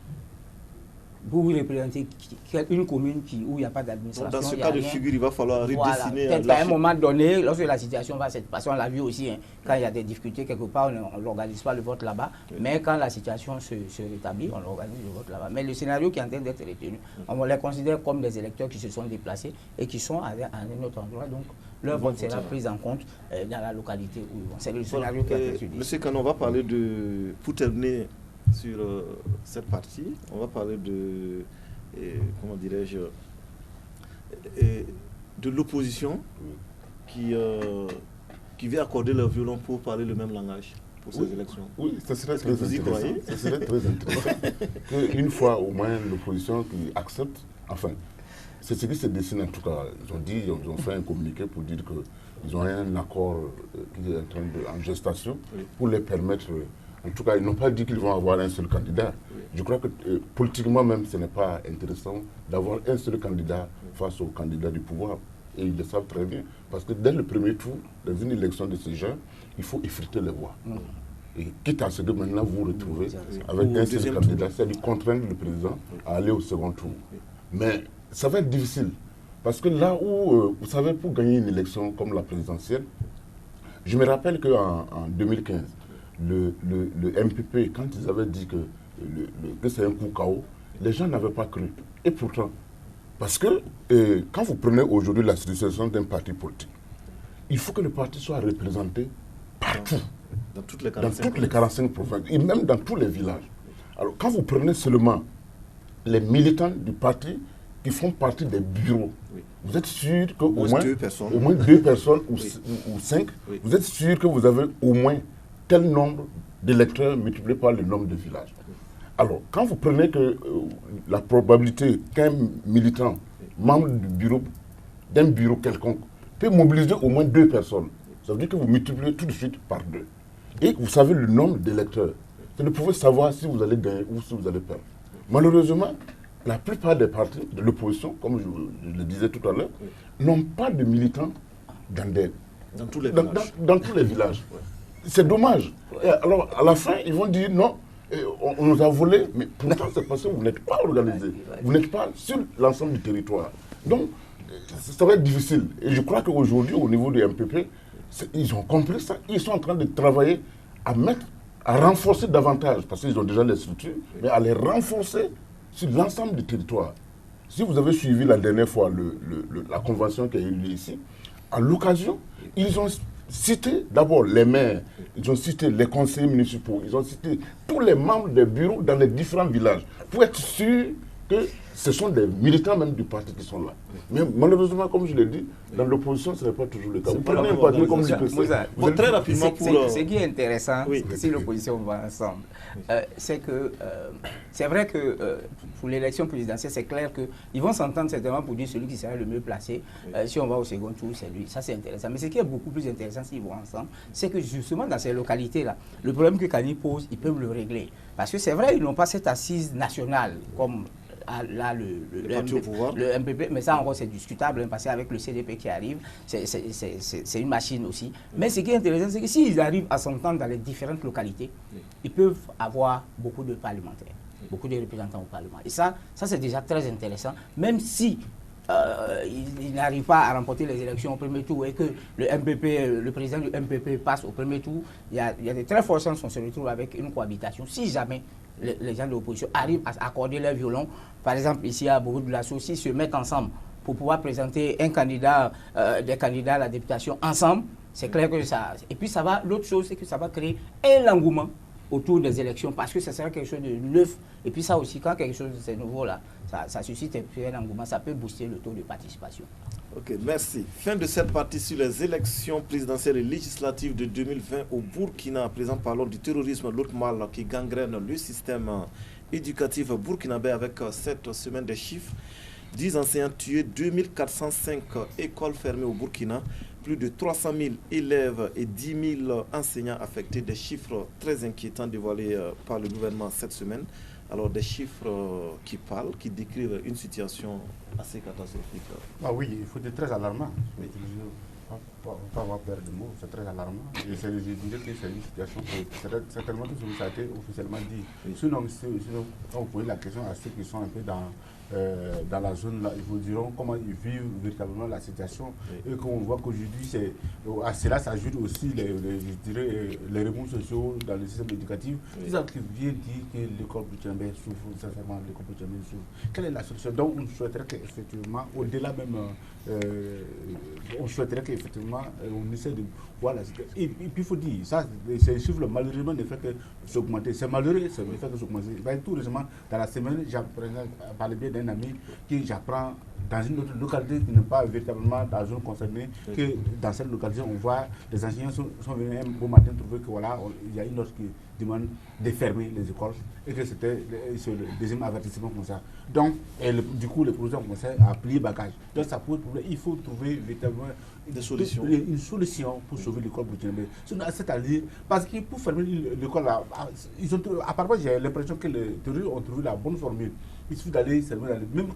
Vous représentez une commune où il n'y a pas d'administration. Dans ce il y a cas de rien. figure, il va falloir Voilà. redessiner. Peut-être qu'à un moment donné, lorsque la situation va cette façon, on l'a vu aussi, hein, quand il y a des difficultés quelque part, on n'organise pas le vote là-bas. Oui. Mais quand la situation se rétablit, on organise le vote là-bas. Mais le scénario qui est en train d'être retenu, on les considère comme des électeurs qui se sont déplacés et qui sont à un autre endroit. Donc, leur vote sera pris en compte dans la localité où ils vont. C'est le scénario qui est en train de se dire. Monsieur Canon, on va parler de. Pour terminer sur cette partie, on va parler de. Comment dirais-je, de l'opposition qui vient accorder leur violon pour parler le même langage pour ces élections. Oui, ça serait Est-ce que très vous y intéressant. croyez? Ça serait très intéressant qu'une fois au moins l'opposition qui accepte, enfin, c'est ce qui se dessine en tout cas. Ils ont fait un communiqué pour dire qu'ils ont un accord qui est en gestation pour les permettre. En tout cas, ils n'ont pas dit qu'ils vont avoir un seul candidat. Je crois que politiquement même, ce n'est pas intéressant d'avoir un seul candidat face au candidat du pouvoir. Et ils le savent très bien. Parce que dès le premier tour, dans une élection de ce genre, il faut effriter les voix. Et quitte à ce que maintenant vous vous retrouvez avec un seul candidat, c'est-à-dire contraindre le président à aller au second tour. Mais ça va être difficile. Parce que là où, vous savez, pour gagner une élection comme la présidentielle, je me rappelle qu'en 2015, le MPP, quand ils avaient dit que c'est un coup KO, les gens n'avaient pas cru. Et pourtant, parce que quand vous prenez aujourd'hui la situation d'un parti politique, il faut que le parti soit représenté partout, Dans toutes les dans toutes les 45 provinces, et même dans tous les villages. Alors, quand vous prenez seulement les militants du parti qui font partie des bureaux, vous êtes sûr qu'au moins deux personnes ou 5, vous êtes sûr que vous avez au moins tel nombre d'électeurs multiplié par le nombre de villages. Alors, quand vous prenez que la probabilité qu'un militant, membre d'un bureau quelconque, peut mobiliser au moins 2 personnes, ça veut dire que vous multipliez tout de suite par 2. Et vous savez le nombre d'électeurs. Vous ne pouvez savoir si vous allez gagner ou si vous allez perdre. Malheureusement, la plupart des partis de l'opposition, comme je le disais tout à l'heure, n'ont pas de militants dans tous les villages. C'est dommage. Et alors, à la fin, ils vont dire non, on nous a volé, mais pourtant, c'est parce que vous n'êtes pas organisé. Vous n'êtes pas sur l'ensemble du territoire. Donc, ça va être difficile. Et je crois qu'aujourd'hui, au niveau du MPP, ils ont compris ça. Ils sont en train de travailler à renforcer davantage, parce qu'ils ont déjà les structures, mais à les renforcer sur l'ensemble du territoire. Si vous avez suivi la dernière fois la convention qui a eu lieu ici, à l'occasion, ils ont cité d'abord les maires, ils ont cité les conseillers municipaux, ils ont cité tous les membres des bureaux dans les différents villages, pour être sûr que ce sont des militants même du parti qui sont là. Mais malheureusement, comme je l'ai dit, dans l'opposition, ce n'est pas toujours le cas. Vous prenez un parti comme l'IPC. Très rapidement pour... Ce qui est intéressant, si l'opposition va ensemble, c'est que c'est vrai que pour l'élection présidentielle, c'est clair qu'ils vont s'entendre certainement pour dire celui qui sera le mieux placé. Si on va au second tour, c'est lui. Ça, c'est intéressant. Mais ce qui est beaucoup plus intéressant s'ils vont ensemble, c'est que justement dans ces localités-là, le problème que Kani pose, ils peuvent le régler. Parce que c'est vrai, ils n'ont pas cette assise nationale comme... Là, le MPP, mais ça encore c'est discutable, hein, parce qu'avec le CDP qui arrive, c'est une machine aussi. Mais ce qui est intéressant, c'est que s'ils arrivent à s'entendre dans les différentes localités, ils peuvent avoir beaucoup de parlementaires, beaucoup de représentants au Parlement. Et ça c'est déjà très intéressant, même si il n'arrive pas à remporter les élections au premier tour et que le président du MPP passe au premier tour, il y a de très fortes chances qu'on se retrouve avec une cohabitation. Si jamais les gens de l'opposition arrivent à accorder leur violon, par exemple ici à Bourg de la Sauce, se mettent ensemble pour pouvoir présenter des candidats à la députation ensemble, c'est clair que ça... Et puis ça va, l'autre chose c'est que ça va créer un engouement autour des élections parce que ça sera quelque chose de neuf. Et puis ça aussi, quand quelque chose de ces nouveaux-là, ça suscite un engouement, ça peut booster le taux de participation. Ok, merci. Fin de cette partie sur les élections présidentielles et législatives de 2020 au Burkina. À présent, parlons du terrorisme, l'autre mal qui gangrène le système éducatif burkinabé avec cette semaine des chiffres. 10 enseignants tués, 2405 écoles fermées au Burkina, plus de 300 000 élèves et 10 000 enseignants affectés. Des chiffres très inquiétants dévoilés par le gouvernement cette semaine. Alors des chiffres qui parlent, qui décrivent une situation assez catastrophique. Ah oui, il faut être très alarmant. Oui. pas avoir peur de mots, c'est très alarmant. Et je dirais que c'est une situation que certainement tout ce ça a été officiellement dit. Sinon, quand vous posez la question à ceux qui sont un peu dans la zone là, ils vous diront comment ils vivent véritablement la situation. Et qu'on voit qu'aujourd'hui, à cela s'ajoutent aussi je dirais, les remous sociaux dans le système éducatif. C'est ça qui vient dire que l'école Boutiambé souffre, sincèrement, l'école Boutiambé souffre. Quelle est la solution? Donc, on souhaiterait qu'effectivement, au-delà même, on souhaiterait qu'effectivement, on essaie de voir la situation. Et puis, il faut dire, ça, c'est chiffre malheureusement ne fait que s'augmenter. C'est malheureux, ça ne fait que s'augmenter. Tout récemment, dans la semaine, j'apprends, par le biais d'un ami, que j'apprends dans une autre localité qui n'est pas véritablement dans la zone concernée, que dans cette localité, on voit les enseignants sont venus un beau matin trouver que voilà, il y a une autre qui demande de fermer les écoles et que c'était le deuxième avertissement comme ça. Donc, du coup, le projet commençait à plier bagage. Donc, ça pose problème. Il faut trouver véritablement une solution pour sauver l'école Boutiambé. C'est-à-dire, parce que pour fermer l'école, apparemment, j'ai l'impression que les terroristes ont trouvé la bonne formule. Il suffit d'aller même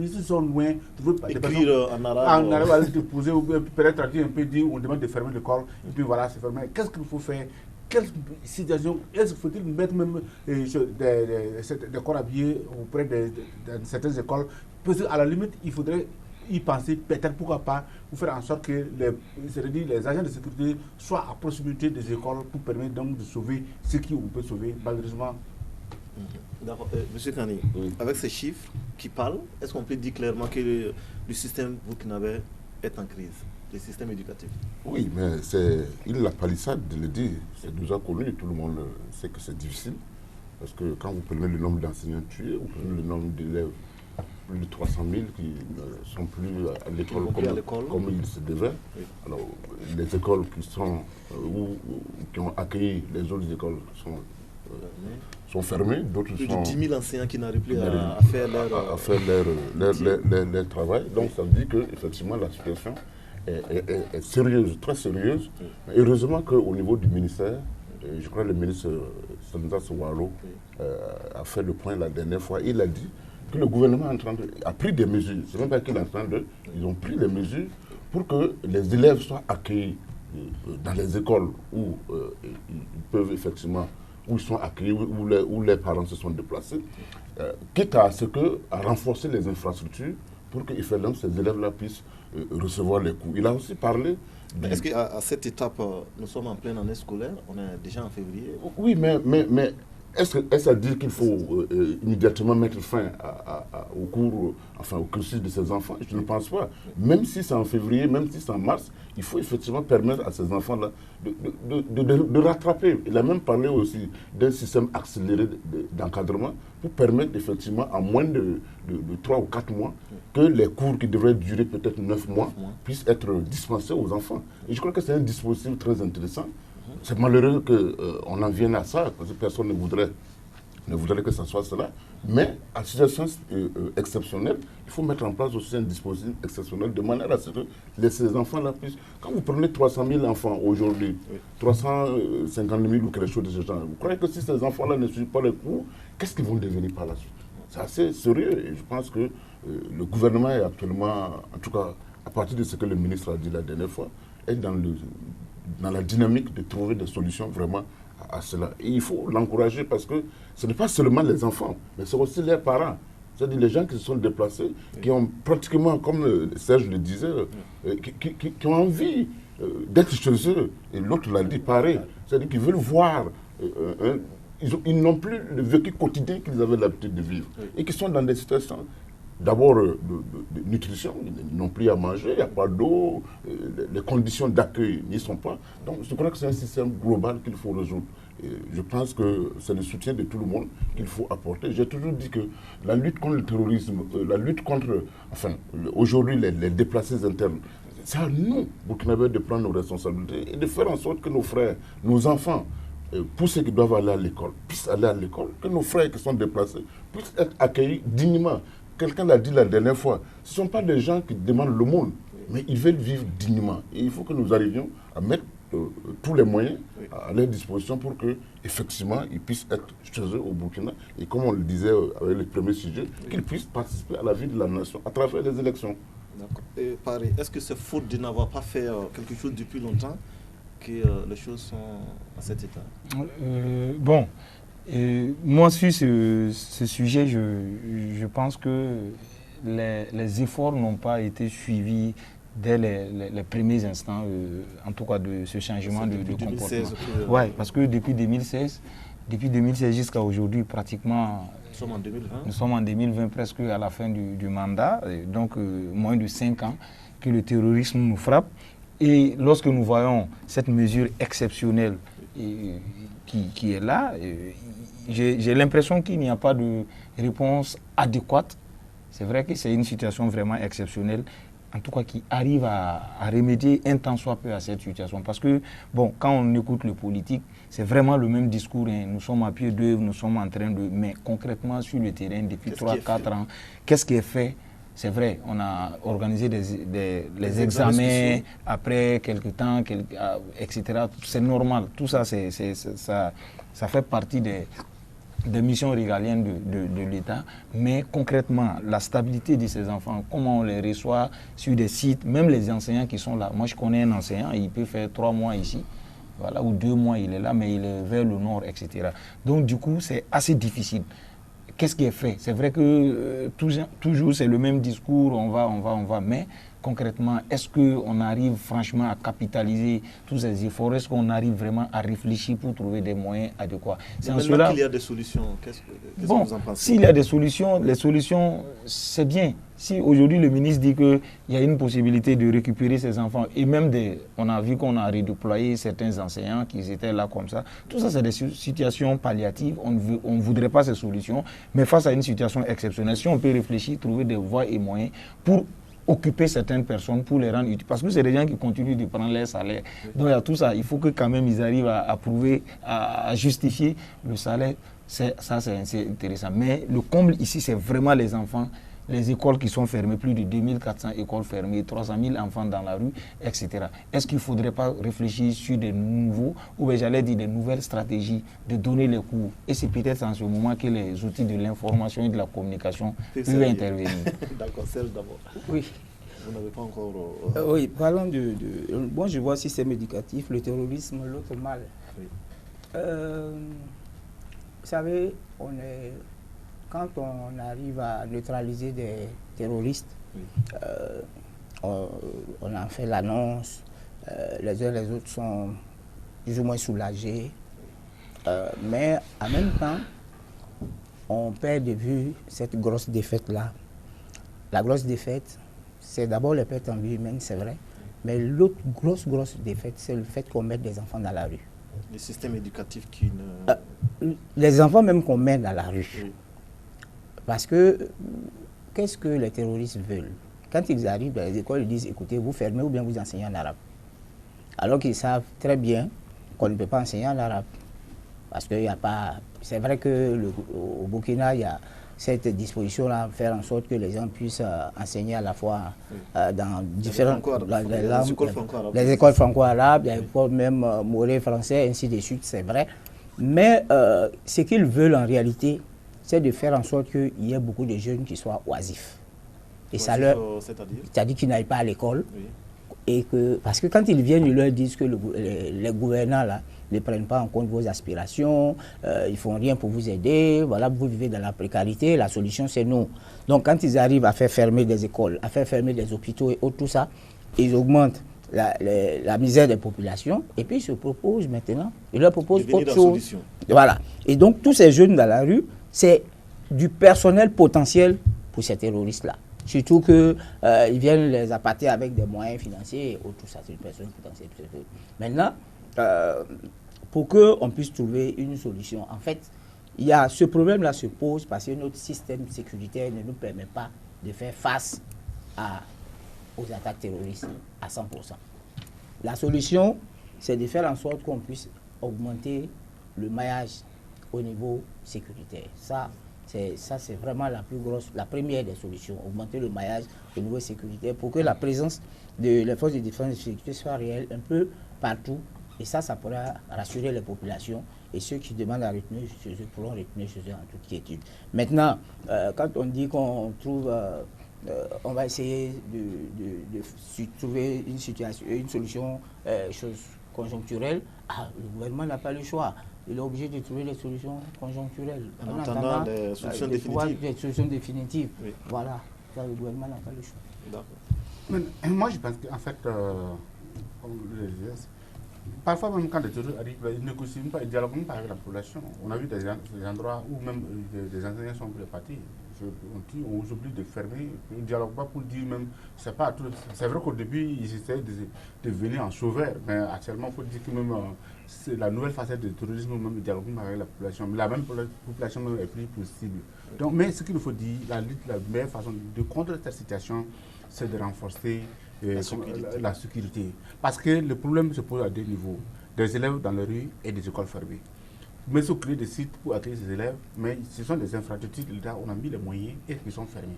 s'ils sont loin, trouver des personnes en arabe, aller te poser, ou peut-être un peu dire, on demande de fermer l'école, et puis voilà, c'est fermé. Qu'est-ce qu'il faut faire? Quelle situation? Est-ce qu'il faut-il mettre même des corps habillés auprès de certaines écoles? Parce qu'à la limite, il faudrait y penser, peut-être pourquoi pas, pour faire en sorte que les agents de sécurité soient à proximité des écoles pour permettre donc de sauver ce qu'on peut sauver, malheureusement. D'accord. Monsieur Kani, avec ces chiffres qui parlent, est-ce qu'on peut dire clairement que le système burkinabé est en crise, le système éducatif? Oui, mais il la palissade de le dire, c'est déjà connu, tout le monde sait que c'est difficile, parce que quand vous prenez le nombre d'enseignants tués, vous prenez le nombre d'élèves, plus de 300 000 qui ne sont plus à l'école comme ils se devaient. Oui. Alors, les écoles qui ont accueilli les autres écoles sont fermées, d'autres sont... Plus de 10 000 enseignants qui n'arrivent plus à faire leur travail. Donc, ça veut dire qu'effectivement, la situation est sérieuse, très sérieuse. Mais heureusement qu'au niveau du ministère, je crois que le ministre Sanda Sowalo a fait le point la dernière fois. Il a dit que le gouvernement a pris des mesures. C'est même pas qu'il est en train de... Ils ont pris des mesures pour que les élèves soient accueillis dans les écoles où ils peuvent effectivement... où ils sont accueillis, où les parents se sont déplacés, quitte à renforcer les infrastructures pour que ces élèves-là puissent recevoir les cours. Il a aussi parlé... Est-ce qu'à cette étape, nous sommes en pleine année scolaire, on est déjà en février? Oui, mais est-ce à dire qu'il faut immédiatement mettre fin au cours, enfin au cursus de ces enfants? Je ne pense pas. Même si c'est en février, même si c'est en mars, il faut effectivement permettre à ces enfants-là de rattraper. Il a même parlé aussi d'un système accéléré d'encadrement pour permettre effectivement en moins de 3 ou 4 mois que les cours qui devraient durer peut-être 9 mois puissent être dispensés aux enfants. Et je crois que c'est un dispositif très intéressant. C'est malheureux qu'on en vienne à ça, parce que personne ne voudrait que ça soit cela. Mais à situation exceptionnelle, il faut mettre en place aussi un dispositif exceptionnel de manière à ce que ces enfants-là puissent... Quand vous prenez 300 000 enfants aujourd'hui, 350 000 ou quelque chose de ce genre, vous croyez que si ces enfants-là ne suivent pas les cours, qu'est-ce qu'ils vont devenir par la suite? C'est assez sérieux et je pense que le gouvernement est actuellement, en tout cas à partir de ce que le ministre a dit la dernière fois, est dans la dynamique de trouver des solutions vraiment à cela. Et il faut l'encourager parce que ce n'est pas seulement les enfants, mais c'est aussi les parents. C'est-à-dire les gens qui se sont déplacés, qui ont pratiquement, comme Serge le disait, qui ont envie d'être chez eux. Et l'autre l'a dit pareil. C'est-à-dire qu'ils veulent voir... ils n'ont plus le vécu quotidien qu'ils avaient l'habitude de vivre. Et qui sont dans des situations... D'abord, de nutrition, ils n'ont plus à manger, il n'y a pas d'eau, les conditions d'accueil n'y sont pas. Donc, je crois que c'est un système global qu'il faut résoudre. Et je pense que c'est le soutien de tout le monde qu'il faut apporter. J'ai toujours dit que la lutte contre le terrorisme, la lutte contre, enfin, aujourd'hui, les déplacés internes, c'est à nous, Burkinabés, de prendre nos responsabilités et de faire en sorte que nos frères, nos enfants, pour ceux qui doivent aller à l'école, puissent aller à l'école, que nos frères qui sont déplacés puissent être accueillis dignement. Quelqu'un l'a dit la dernière fois, ce ne sont pas des gens qui demandent le monde, mais ils veulent vivre dignement. Et il faut que nous arrivions à mettre tous les moyens à leur disposition pour qu'effectivement, ils puissent être chez eux au Burkina. Et comme on le disait avec le premier sujet, qu'ils puissent participer à la vie de la nation à travers les élections. Et Paris, est-ce que c'est faute de n'avoir pas fait quelque chose depuis longtemps que les choses sont à cet état? Bon, moi sur ce sujet, je pense que les efforts n'ont pas été suivis dès les premiers instants, en tout cas de ce changement de comportement. Oui, parce que depuis 2016 jusqu'à aujourd'hui, pratiquement, nous sommes en 2020, presque à la fin du mandat, donc moins de 5 ans que le terrorisme nous frappe. Et lorsque nous voyons cette mesure exceptionnelle qui est là, j'ai l'impression qu'il n'y a pas de réponse adéquate. C'est vrai que c'est une situation vraiment exceptionnelle, en tout cas qui arrive à remédier un tant soit peu à cette situation. Parce que, bon, quand on écoute le politique, c'est vraiment le même discours. Hein. Nous sommes à pied d'œuvre, nous sommes en train de... Mais concrètement, sur le terrain, depuis 3-4 ans, qu'est-ce qui est fait? C'est vrai, on a organisé les examens après quelques temps, etc. C'est normal. Tout ça, ça fait partie des missions régaliennes de l'État. Mais concrètement, la stabilité de ces enfants, comment on les reçoit sur des sites, même les enseignants qui sont là. Moi, je connais un enseignant, il peut faire 3 mois ici, voilà, ou 2 mois, il est là, mais il est vers le nord, etc. Donc, du coup, c'est assez difficile. Qu'est-ce qui est fait? C'est vrai que toujours c'est le même discours, on va, mais concrètement, est-ce qu'on arrive franchement à capitaliser tous ces efforts? Est-ce qu'on arrive vraiment à réfléchir pour trouver des moyens adéquats? C'est en cela qu'il y a des solutions. Qu'est-ce que vous en pensez? S'il y a des solutions, les solutions, c'est bien. Si aujourd'hui le ministre dit qu'il y a une possibilité de récupérer ces enfants, et même on a vu qu'on a redéployé certains enseignants qui étaient là comme ça, tout ça c'est des situations palliatives, on ne voudrait pas ces solutions, mais face à une situation exceptionnelle, si on peut réfléchir, trouver des voies et moyens pour occuper certaines personnes, pour les rendre utiles, parce que c'est des gens qui continuent de prendre leur salaire. Donc il y a tout ça, il faut que quand même ils arrivent à prouver, à justifier le salaire, ça c'est intéressant. Mais le comble ici, c'est vraiment les enfants. Les écoles qui sont fermées, plus de 2400 écoles fermées, 300 000 enfants dans la rue, etc. Est-ce qu'il ne faudrait pas réfléchir sur des nouveaux, ou bien j'allais dire des nouvelles stratégies de donner les cours? Et c'est peut-être en ce moment que les outils de l'information et de la communication peuvent intervenir. D'accord, Serge d'abord. Oui. Vous n'avez pas encore... Oui, parlons moi je vois système éducatif, le terrorisme, l'autre mal. Oui. Vous savez, quand on arrive à neutraliser des terroristes, oui. On en fait l'annonce, les uns les autres sont plus ou moins soulagés, mais en même temps, on perd de vue cette grosse défaite-là. La grosse défaite, c'est d'abord les pertes en vie humaine, c'est vrai, mais l'autre grosse défaite, c'est le fait qu'on mette des enfants dans la rue. Le système éducatif qui ne... les enfants même qu'on met dans la rue. Oui. Parce que, qu'est-ce que les terroristes veulent? Quand ils arrivent dans les écoles, ils disent, écoutez, vous fermez ou bien vous enseignez en arabe. Alors qu'ils savent très bien qu'on ne peut pas enseigner en arabe. Parce qu'il n'y a pas... C'est vrai qu'au Burkina, il y a cette disposition-là, faire en sorte que les gens puissent enseigner à la fois dans différentes langues. Les écoles franco-arabes, les écoles même morées français, ainsi de suite, c'est vrai. Mais ce qu'ils veulent en réalité, c'est de faire en sorte qu'il y ait beaucoup de jeunes qui soient oisifs. Et ça leur... C'est-à-dire qu'ils n'aillent pas à l'école. Oui. Et parce que quand ils viennent, ils leur disent que les gouvernants là, ne prennent pas en compte vos aspirations, ils ne font rien pour vous aider, voilà, vous vivez dans la précarité, la solution c'est nous. Donc quand ils arrivent à faire fermer des écoles, à faire fermer des hôpitaux et tout ça, ils augmentent la misère des populations, et puis ils se proposent maintenant, ils leur proposent autre chose. Voilà. Et donc tous ces jeunes dans la rue, c'est du personnel potentiel pour ces terroristes-là. Surtout qu'ils viennent les appâter avec des moyens financiers et tout ça, c'est du personnel potentiel. Maintenant, pour qu'on puisse trouver une solution, en fait, ce problème-là se pose parce que notre système sécuritaire ne nous permet pas de faire face aux attaques terroristes à 100%. La solution, c'est de faire en sorte qu'on puisse augmenter le maillage au niveau sécuritaire. Ça, c'est vraiment la première des solutions, augmenter le maillage au niveau sécuritaire pour que la présence des forces de défense et de sécurité soit réelle un peu partout. Et ça pourra rassurer les populations et ceux qui demandent à retenir chez eux pourront retenir chez eux en toute quiétude. Maintenant, quand on dit qu'on trouve on va essayer de trouver une solution conjoncturelle. Le gouvernement n'a pas le choix. Il est obligé de trouver des solutions conjoncturelles. En attendant des solutions définitives. Des solutions définitives. Oui. Voilà. Ça, le gouvernement n'a pas le choix. Mais moi, je pense qu'en fait, comme je le disais, parfois même quand les terroristes arrivent, ils ne négocient pas, ils ne dialoguent pas avec la population. On a vu des endroits où même des enseignants sont partis. On oublie de fermer, ils ne dialoguent pas pour dire même, c'est pas tout. C'est vrai qu'au début, ils essaient de venir en sauveur, mais actuellement, il faut dire que même c'est la nouvelle facette du terrorisme, même le dialogue avec la population. Mais la même population même est plus possible. Donc, mais ce qu'il faut dire, la meilleure façon de contrer cette situation, c'est de renforcer la sécurité. Parce que le problème se pose à deux niveaux. Des élèves dans la rue et des écoles fermées. Mais il faut créer des sites pour accueillir ces élèves, mais ce sont des infrastructures, on a mis les moyens et qui sont fermés.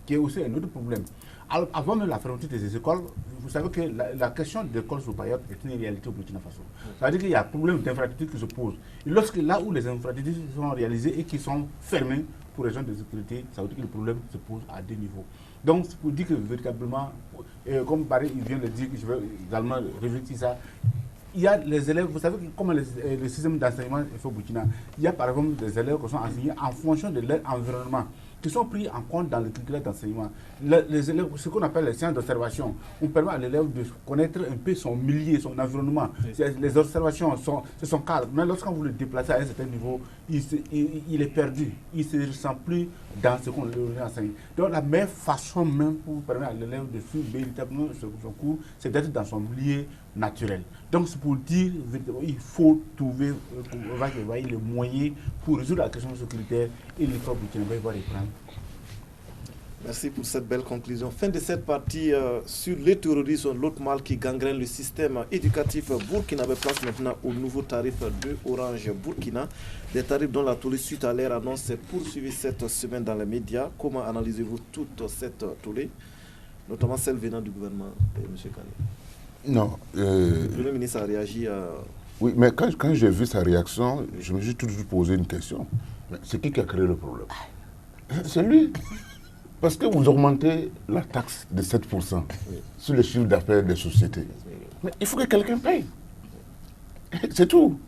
Qui est aussi un autre problème. Alors, avant même la fermeture des écoles, vous savez que la question de l'école sur Mayotte est une réalité au Burkina Faso. Ça veut dire qu'il y a un problème d'infrastructure qui se pose. Et lorsque là où les infrastructures sont réalisées et qui sont fermées pour raisons de sécurité, ça veut dire que le problème se pose à deux niveaux. Donc, c'est pour dire que véritablement, comme Barry vient de dire, que je vais également réfléchir ça, il y a les élèves, vous savez comment le système d'enseignement est fait au Burkina. Il y a par exemple des élèves qui sont enseignés en fonction de leur environnement, qui sont pris en compte dans le curriculum d'enseignement. Les élèves, ce qu'on appelle les sciences d'observation, on permet à l'élève de connaître un peu son milieu, son environnement. Oui. Les observations sont calmes, mais lorsqu'on vous le déplacez à un certain niveau, il est perdu. Il ne se ressent plus dans ce qu'on lui enseigne. Donc la meilleure façon même pour permettre à l'élève de suivre véritablement son cours, c'est d'être dans son milieu naturel. Donc c'est pour dire il faut trouver les moyens pour résoudre la question sécuritaire et l'effort burkinabé va reprendre. Merci pour cette belle conclusion. Fin de cette partie sur le terrorisme, l'autre mal qui gangrène le système éducatif burkinabé. Place maintenant au nouveau tarif de Orange Burkina. Des tarifs dont la tollée suite à l'air annonce s'est poursuivie cette semaine dans les médias. Comment analysez-vous toute cette tollée, notamment celle venant du gouvernement, M. Kani? Non. Le ministre a réagi à... Oui, mais quand j'ai vu sa réaction, je me suis toujours posé une question. C'est qui a créé le problème? C'est lui. Parce que vous augmentez la taxe de 7% sur le chiffre d'affaires des sociétés. Mais il faut que quelqu'un paye. C'est tout.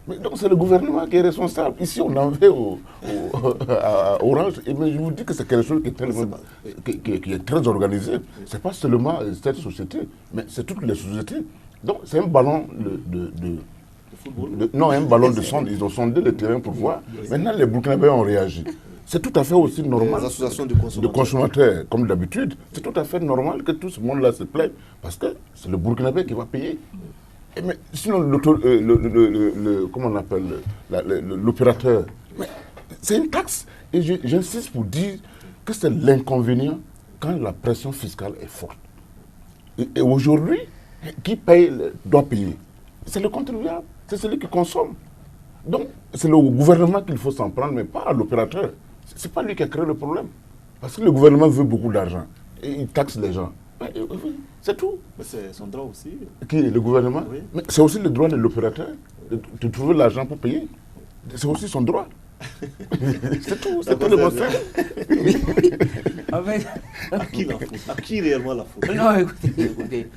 Mais donc c'est le gouvernement qui est responsable. Ici, on en fait à Orange. Mais je vous dis que c'est quelque chose qui est très organisé. Ce n'est pas seulement cette société, mais c'est toutes les sociétés. Donc c'est un ballon un ballon de sonde. Ils ont sondé le terrain pour voir. Maintenant, les Burkinabés ont réagi. C'est tout à fait aussi normal. Les associations de consommateurs, comme d'habitude, c'est tout à fait normal que tout ce monde-là se plaigne, parce que c'est le Burkinabé qui va payer. Mais sinon, comment on appelle l'opérateur, c'est une taxe. Et j'insiste pour dire que c'est l'inconvénient quand la pression fiscale est forte. Et aujourd'hui, qui paye doit payer. C'est le contribuable, c'est celui qui consomme. Donc, c'est le gouvernement qu'il faut s'en prendre, mais pas à l'opérateur. Ce n'est pas lui qui a créé le problème. Parce que le gouvernement veut beaucoup d'argent. Et il taxe les gens. C'est tout. Mais c'est son droit aussi. Qui? Le gouvernement? Oui. Mais c'est aussi le droit de l'opérateur de trouver l'argent pour payer. C'est aussi son droit. C'est tout. C'est tout le bon sens. En fait, à qui la faute? À qui réellement la faute? Non, écoutez,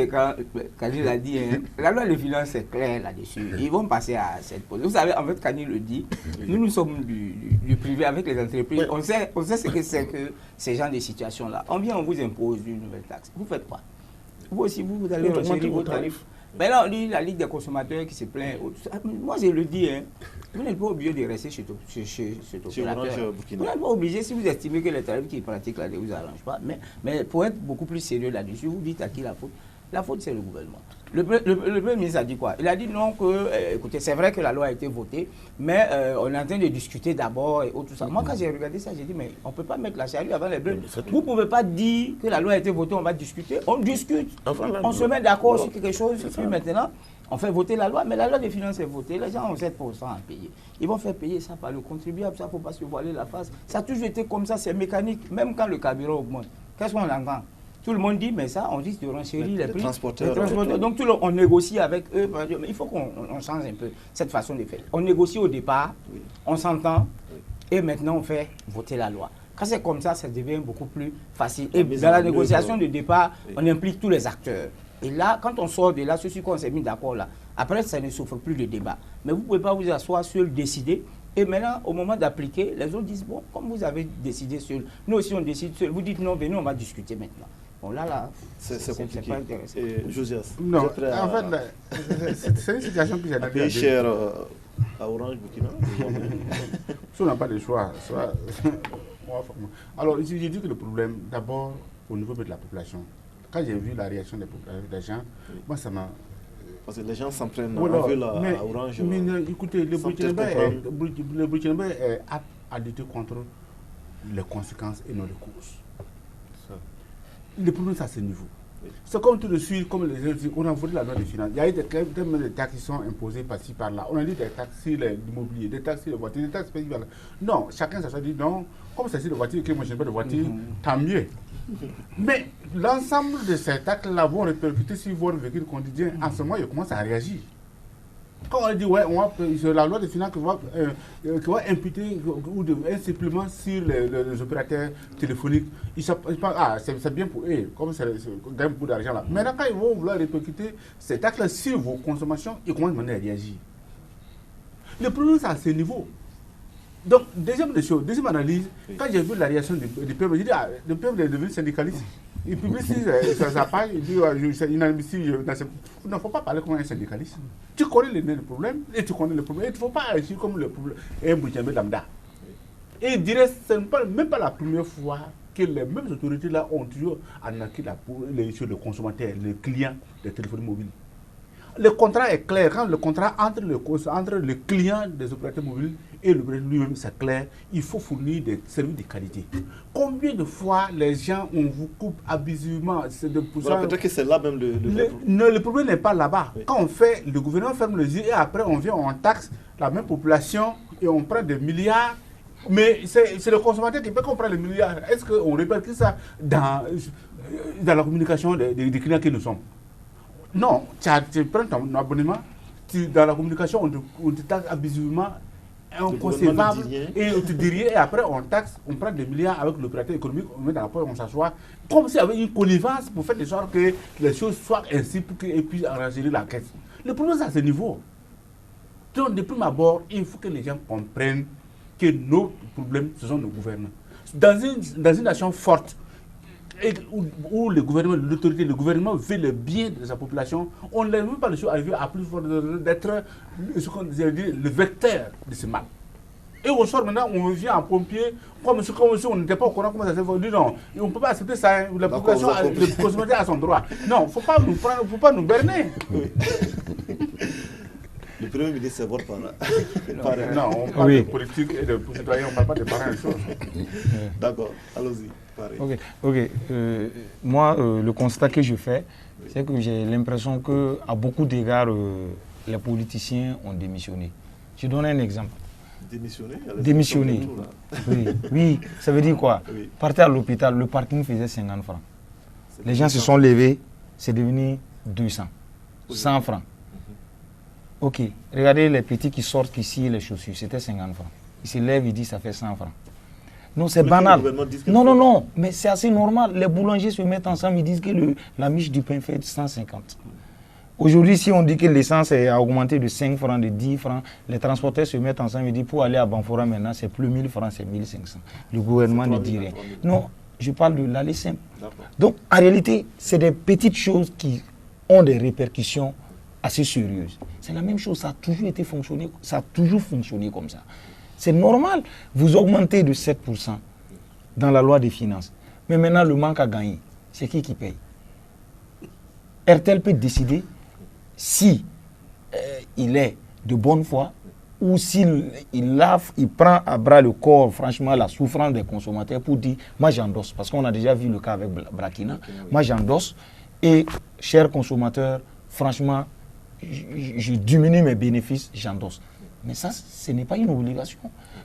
quand il a dit, la loi des finances est claire là-dessus. Ils vont passer à cette pause. Vous savez, en fait, quand il le dit, nous sommes du privé avec les entreprises. On sait ce que c'est que ces genres de situations-là. On vient, on vous impose une nouvelle taxe. Vous faites quoi? Vous aussi, vous allez augmenter vos tarifs. Mais là, on dit la Ligue des consommateurs qui se plaint. Moi, je le dis, vous n'êtes pas obligé de rester chez cet opérateur. Vous n'êtes pas obligé, si vous estimez que les tarifs qu'ils pratiquent là ne vous arrangent pas. Mais pour être beaucoup plus sérieux là-dessus, vous dites à qui la faute? La faute, c'est le gouvernement. Le Premier ministre a dit quoi? Il a dit non, écoutez, c'est vrai que la loi a été votée, mais on est en train de discuter d'abord et tout ça. Moi, quand j'ai regardé ça, j'ai dit, mais on ne peut pas mettre la charrue avant les bœufs. Vous ne pouvez pas dire que la loi a été votée, on va discuter. On discute, on se met d'accord sur quelque chose, puis maintenant, on fait voter la loi, mais la loi des finances est votée, les gens ont 7% à payer. Ils vont faire payer ça par le contribuable, ça, il ne faut pas se voiler la face. Ça a toujours été comme ça, c'est mécanique, même quand le carburant augmente. Qu'est-ce qu'on entend? Tout le monde dit, mais ça, on risque de renchérir les prix. Transporteurs. Donc, on négocie avec eux. Mais il faut qu'on change un peu cette façon de faire. On négocie au départ, on s'entend, et maintenant on fait voter la loi. Quand c'est comme ça devient beaucoup plus facile. Et dans la négociation de départ, on implique tous les acteurs. Et là, quand on sort de là, ceux qu'on s'est mis d'accord là, après, ça ne souffre plus de débat. Mais vous ne pouvez pas vous asseoir seul, décider. Et maintenant, au moment d'appliquer, les autres disent, bon, comme vous avez décidé seul, nous aussi on décide seul. Vous dites, non, venez, on va discuter maintenant. Bon, là, c'est compliqué. Pas intéressant. Et Josias, non, en fait, c'est une situation que j'ai payé cher à Orange Burkina. Si on n'a pas de choix, soit... Alors, j'ai dit que le problème, d'abord, au niveau de la population, quand j'ai vu la réaction des gens, moi, ça m'a... Parce que les gens s'en prennent voilà, à Orange. Mais écoutez, le Burkinabé est apte à lutter contre les conséquences et non les causes. Le problème, c'est à ce niveau. Oui. C'est comme tout de suite, comme on a voté la loi des finances. Il y a eu des taxes qui sont imposées par-ci, par-là. On a dit des taxes sur l'immobilier, des taxes sur les voitures, des taxes par-là. Non, chacun s'est dit non, comme c'est sur les voitures, que moi je n'ai pas de voiture, tant mieux. Mais l'ensemble de ces taxes-là vont répercuter sur votre véhicule quotidien. En ce moment, ils commencent à réagir. Quand on dit, ouais, c'est la loi des finances qui va imputer un supplément sur les opérateurs téléphoniques, c'est bien pour eux, comme c'est gagne beaucoup d'argent là. Maintenant, quand ils vont vouloir répercuter ces taxes-là sur vos consommations, ils commencent à réagir. Le problème, c'est à ce niveau. Donc, deuxième analyse, quand j'ai vu la réaction du peuple, j'ai dit, le peuple est devenu syndicaliste. Il publie sa page, il dit, c'est inadmissible. Il ne faut pas parler comme un syndicaliste. Tu connais le problème, et tu connais le problème. Il ne faut pas agir comme le problème. Et un Burkinabé lambda. Et il dirait, ce n'est même pas la première fois que les mêmes autorités là ont toujours arnaqué les consommateurs, les clients des téléphones mobiles. Le contrat est clair. Quand le contrat entre le client des opérateurs mobiles et l'opérateur lui-même, c'est clair, il faut fournir des services de qualité. Combien de fois les gens, on vous coupe abusivement? Peut-être que c'est là même le problème n'est pas là-bas. Oui. Quand on fait, le gouvernement ferme les yeux et après on vient, on taxe la même population et on prend des milliards. Mais c'est le consommateur qui peut comprendre les milliards. Est-ce qu'on répercute ça dans la communication des clients que nous sommes? Non, tu prends ton abonnement, dans la communication, on te taxe abusivement, inconcevable, et on te dit rien, et après on taxe, on prend des milliards avec l'opérateur économique, on met dans la poche, on s'assoit, comme s'il y avait une connivence pour faire de sorte que les choses soient ainsi pour qu'ils puissent arranger la caisse. Le problème, c'est à ce niveau. Donc, de prime abord, il faut que les gens comprennent que nos problèmes, ce sont nos gouvernants. Dans une nation forte, où le gouvernement, l'autorité, le gouvernement veut le bien de sa population, on ne veut pas le choix arriver à plus fort d'être le vecteur de ce mal. Et on sort maintenant, on vient en pompier, comme si on n'était pas au courant comment ça s'est fait. On dit non, on ne peut pas accepter ça, la population, le consommateur a son droit. Non, il ne faut pas nous berner. Le premier ministre, c'est votre parent. Non, on parle de politique et de citoyens, on ne parle pas de parents et choses. D'accord, allons-y. Ok. Moi, le constat que je fais, c'est que j'ai l'impression qu'à beaucoup d'égards, les politiciens ont démissionné. Je donne un exemple. Démissionner. Oui, ça veut dire quoi? Oui. Partez à l'hôpital, le parking faisait 50 francs. Les gens se sont levés, c'est devenu 200, 100 francs. Ok, regardez les petits qui sortent ici, les chaussures, c'était 50 francs. Ils se lèvent, ils disent ça fait 100 francs. Non, c'est banal. Non, mais c'est assez normal. Les boulangers se mettent ensemble, ils disent que la miche du pain fait 150. Aujourd'hui, si on dit que l'essence a augmenté de 5 francs, de 10 francs, les transporteurs se mettent ensemble, ils disent pour aller à Banfora maintenant, c'est plus 1000 francs, c'est 1500. Le gouvernement ne dit rien. Non, je parle de l'aller simple. Donc, en réalité, c'est des petites choses qui ont des répercussions assez sérieuses. C'est la même chose, ça a toujours fonctionné comme ça. C'est normal, vous augmentez de 7% dans la loi des finances. Mais maintenant, le manque à gagner, c'est qui paye? RTL peut décider si il est de bonne foi ou s'il prend à bras le corps, franchement, la souffrance des consommateurs pour dire, moi j'endosse, parce qu'on a déjà vu le cas avec Brakina, moi j'endosse et, chers consommateurs, franchement, je diminue mes bénéfices, j'endosse. Mais ça, ce n'est pas une obligation.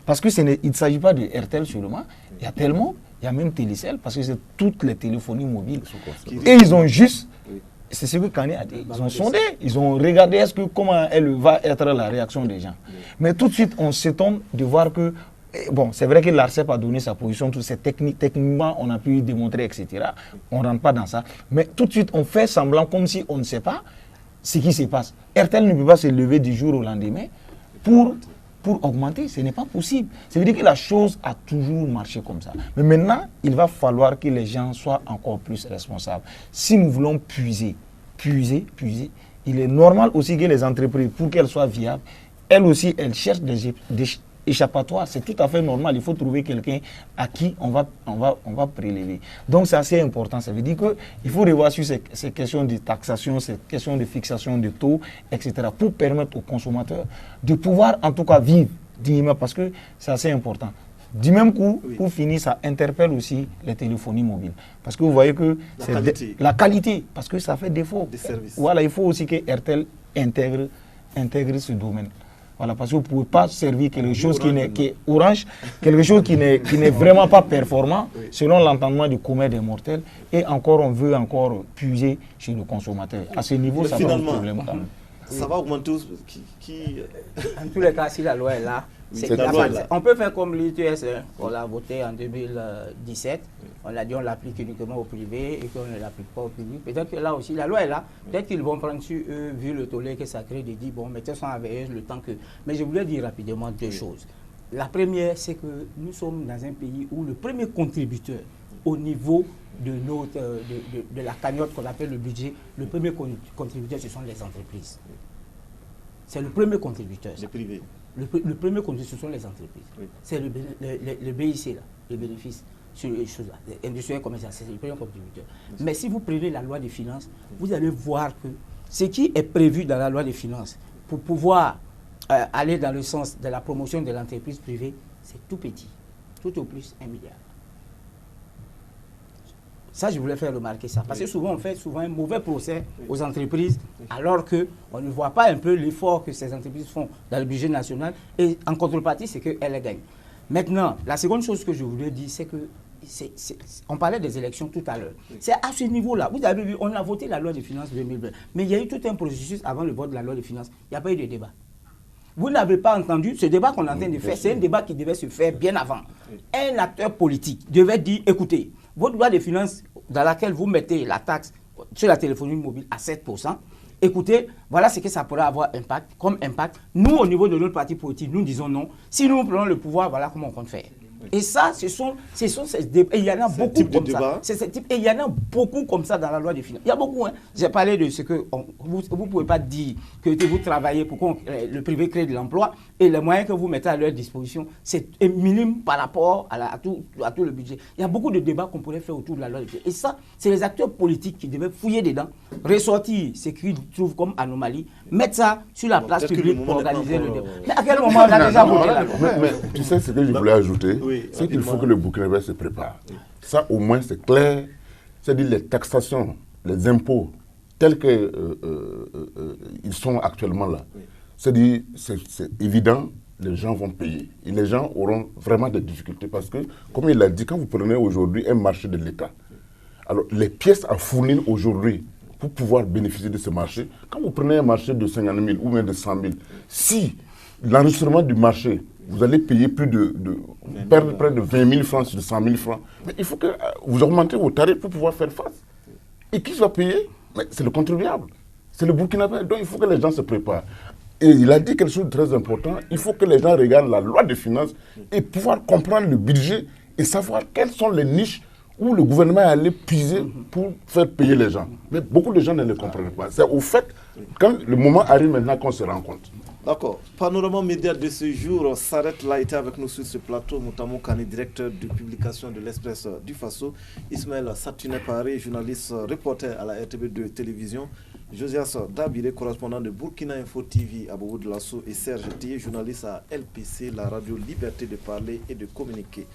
Parce qu'il ne s'agit pas de RTL seulement. Il y a tellement, il y a même Télécell, parce que c'est toutes les téléphonies mobiles. Et ils ont juste, c'est ce que Kanye a dit, ils ont sondé, ils ont regardé comment va être la réaction des gens. Mais tout de suite, on s'étonne de voir que bon, c'est vrai que l'ARCEP a donné sa position, tout c'est techniquement, on a pu démontrer, etc. On ne rentre pas dans ça. Mais tout de suite, on fait semblant comme si on ne sait pas ce qui se passe. RTL ne peut pas se lever du jour au lendemain pour augmenter. Ce n'est pas possible. Ça veut dire que la chose a toujours marché comme ça. Mais maintenant, il va falloir que les gens soient encore plus responsables. Si nous voulons puiser, il est normal aussi que les entreprises, pour qu'elles soient viables, elles aussi, elles cherchent des échappatoires. C'est tout à fait normal. Il faut trouver quelqu'un à qui on va prélever. Donc, c'est assez important. Ça veut dire qu'il faut revoir sur ces questions de taxation, ces questions de fixation de taux, etc., pour permettre aux consommateurs de pouvoir, en tout cas, vivre dignement, parce que c'est assez important. Du même coup, pour finir, ça interpelle aussi les téléphonies mobiles. Parce que vous voyez que la qualité, parce que ça fait défaut. Des services. Voilà, il faut aussi que RTL intègre ce domaine. Voilà, parce que vous ne pouvez pas servir quelque chose qui est orange, quelque chose qui n'est vraiment pas performant, selon l'entendement du commun des mortels. Et encore, on veut encore puiser chez le consommateur. À ce niveau, ça va un problème quand même. Ça va augmenter En tous les cas, si la loi est là, on peut faire comme l'ITS, on l'a voté en 2017, on a dit on l'applique uniquement au privé et qu'on ne l'applique pas au public. Peut-être que là aussi, la loi est là, peut-être qu'ils vont prendre sur eux, vu le tollé que ça crée, de dire bon, mettez ça en veilleuse le temps que... Mais je voulais dire rapidement deux choses. La première, c'est que nous sommes dans un pays où le premier contributeur au niveau de la cagnotte qu'on appelle le budget, le premier contributeur, ce sont les entreprises. C'est le premier contributeur. Les privés. Le premier contributeur, ce sont les entreprises. Oui. C'est le BIC, là, le bénéfice sur les choses là, les industriels commerciaux, c'est le premier contributeur. Mais si vous prenez la loi des finances, vous allez voir que ce qui est prévu dans la loi des finances pour pouvoir aller dans le sens de la promotion de l'entreprise privée, c'est tout petit. Tout au plus 1 milliard. Ça, je voulais faire remarquer ça. Parce que souvent, on fait un mauvais procès aux entreprises, alors qu'on ne voit pas un peu l'effort que ces entreprises font dans le budget national. Et en contrepartie, c'est qu'elles gagnent. Maintenant, la seconde chose que je voulais dire, c'est que on parlait des élections tout à l'heure. C'est à ce niveau-là. Vous avez vu, on a voté la loi des finances 2020. Mais il y a eu tout un processus avant le vote de la loi des finances. Il n'y a pas eu de débat. Vous n'avez pas entendu ce débat qu'on est en train de faire. C'est un débat qui devait se faire bien avant. Un acteur politique devait dire, écoutez, votre loi des finances dans laquelle vous mettez la taxe sur la téléphonie mobile à 7%, écoutez, voilà ce que ça pourrait avoir comme impact. Nous, au niveau de notre parti politique, nous disons non. Si nous prenons le pouvoir, voilà comment on compte faire. Et ça, ce sont ces débats. Et il y en a beaucoup comme ça. Et il y en a beaucoup comme ça dans la loi des finances. Il y a beaucoup. Hein. J'ai parlé de ce que vous ne pouvez pas dire que vous travaillez pour que le privé crée de l'emploi et les moyens que vous mettez à leur disposition, c'est minime par rapport à tout le budget. Il y a beaucoup de débats qu'on pourrait faire autour de la loi des finances. Et ça, c'est les acteurs politiques qui devaient fouiller dedans, ressortir ce qu'ils trouvent comme anomalie, mettre ça sur la place publique pour organiser le débat. Mais à quel moment on a déjà voté la loi? Mais tu sais ce que je voulais ajouter? C'est qu'il faut que le Burkinabé se prépare. Ça, au moins, c'est clair. C'est-à-dire les taxations, les impôts, tels qu'ils sont actuellement là. C'est-à-dire, c'est évident, les gens vont payer. Et les gens auront vraiment des difficultés. Parce que, comme il l'a dit, quand vous prenez aujourd'hui un marché de l'État, alors les pièces à fournir aujourd'hui pour pouvoir bénéficier de ce marché, quand vous prenez un marché de 50 000 ou même de 100 000, si l'enregistrement du marché, vous allez payer perdre près de 20 000 francs sur 100 000 francs. Mais il faut que vous augmentez vos tarifs pour pouvoir faire face. Et qui va payer? C'est le contribuable. C'est le Burkinabé. Donc il faut que les gens se préparent. Et il a dit quelque chose de très important. Il faut que les gens regardent la loi des finances et pouvoir comprendre le budget et savoir quelles sont les niches où le gouvernement est allé puiser pour faire payer les gens. Mais beaucoup de gens ne le comprennent pas. C'est au fait, quand le moment arrive maintenant qu'on se rend compte. D'accord. Panorama média de ce jour s'arrête là. Il était avec nous sur ce plateau, Moutamo Kani, directeur de publication de l'Express du Faso, Ismaël Satune Paré, journaliste reporter à la RTB2 télévision, Josias Dabire, correspondant de Burkina Info TV à Bobo de Lasso, et Serge Thier, journaliste à LPC, la radio Liberté de parler et de communiquer.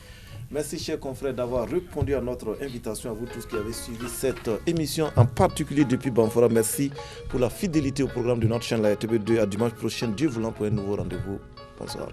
Merci, chers confrères, d'avoir répondu à notre invitation, à vous tous qui avez suivi cette émission, en particulier depuis Banfora. Merci pour la fidélité au programme de notre chaîne, la RTB2. À dimanche prochain, Dieu voulant, pour un nouveau rendez-vous. Bonsoir.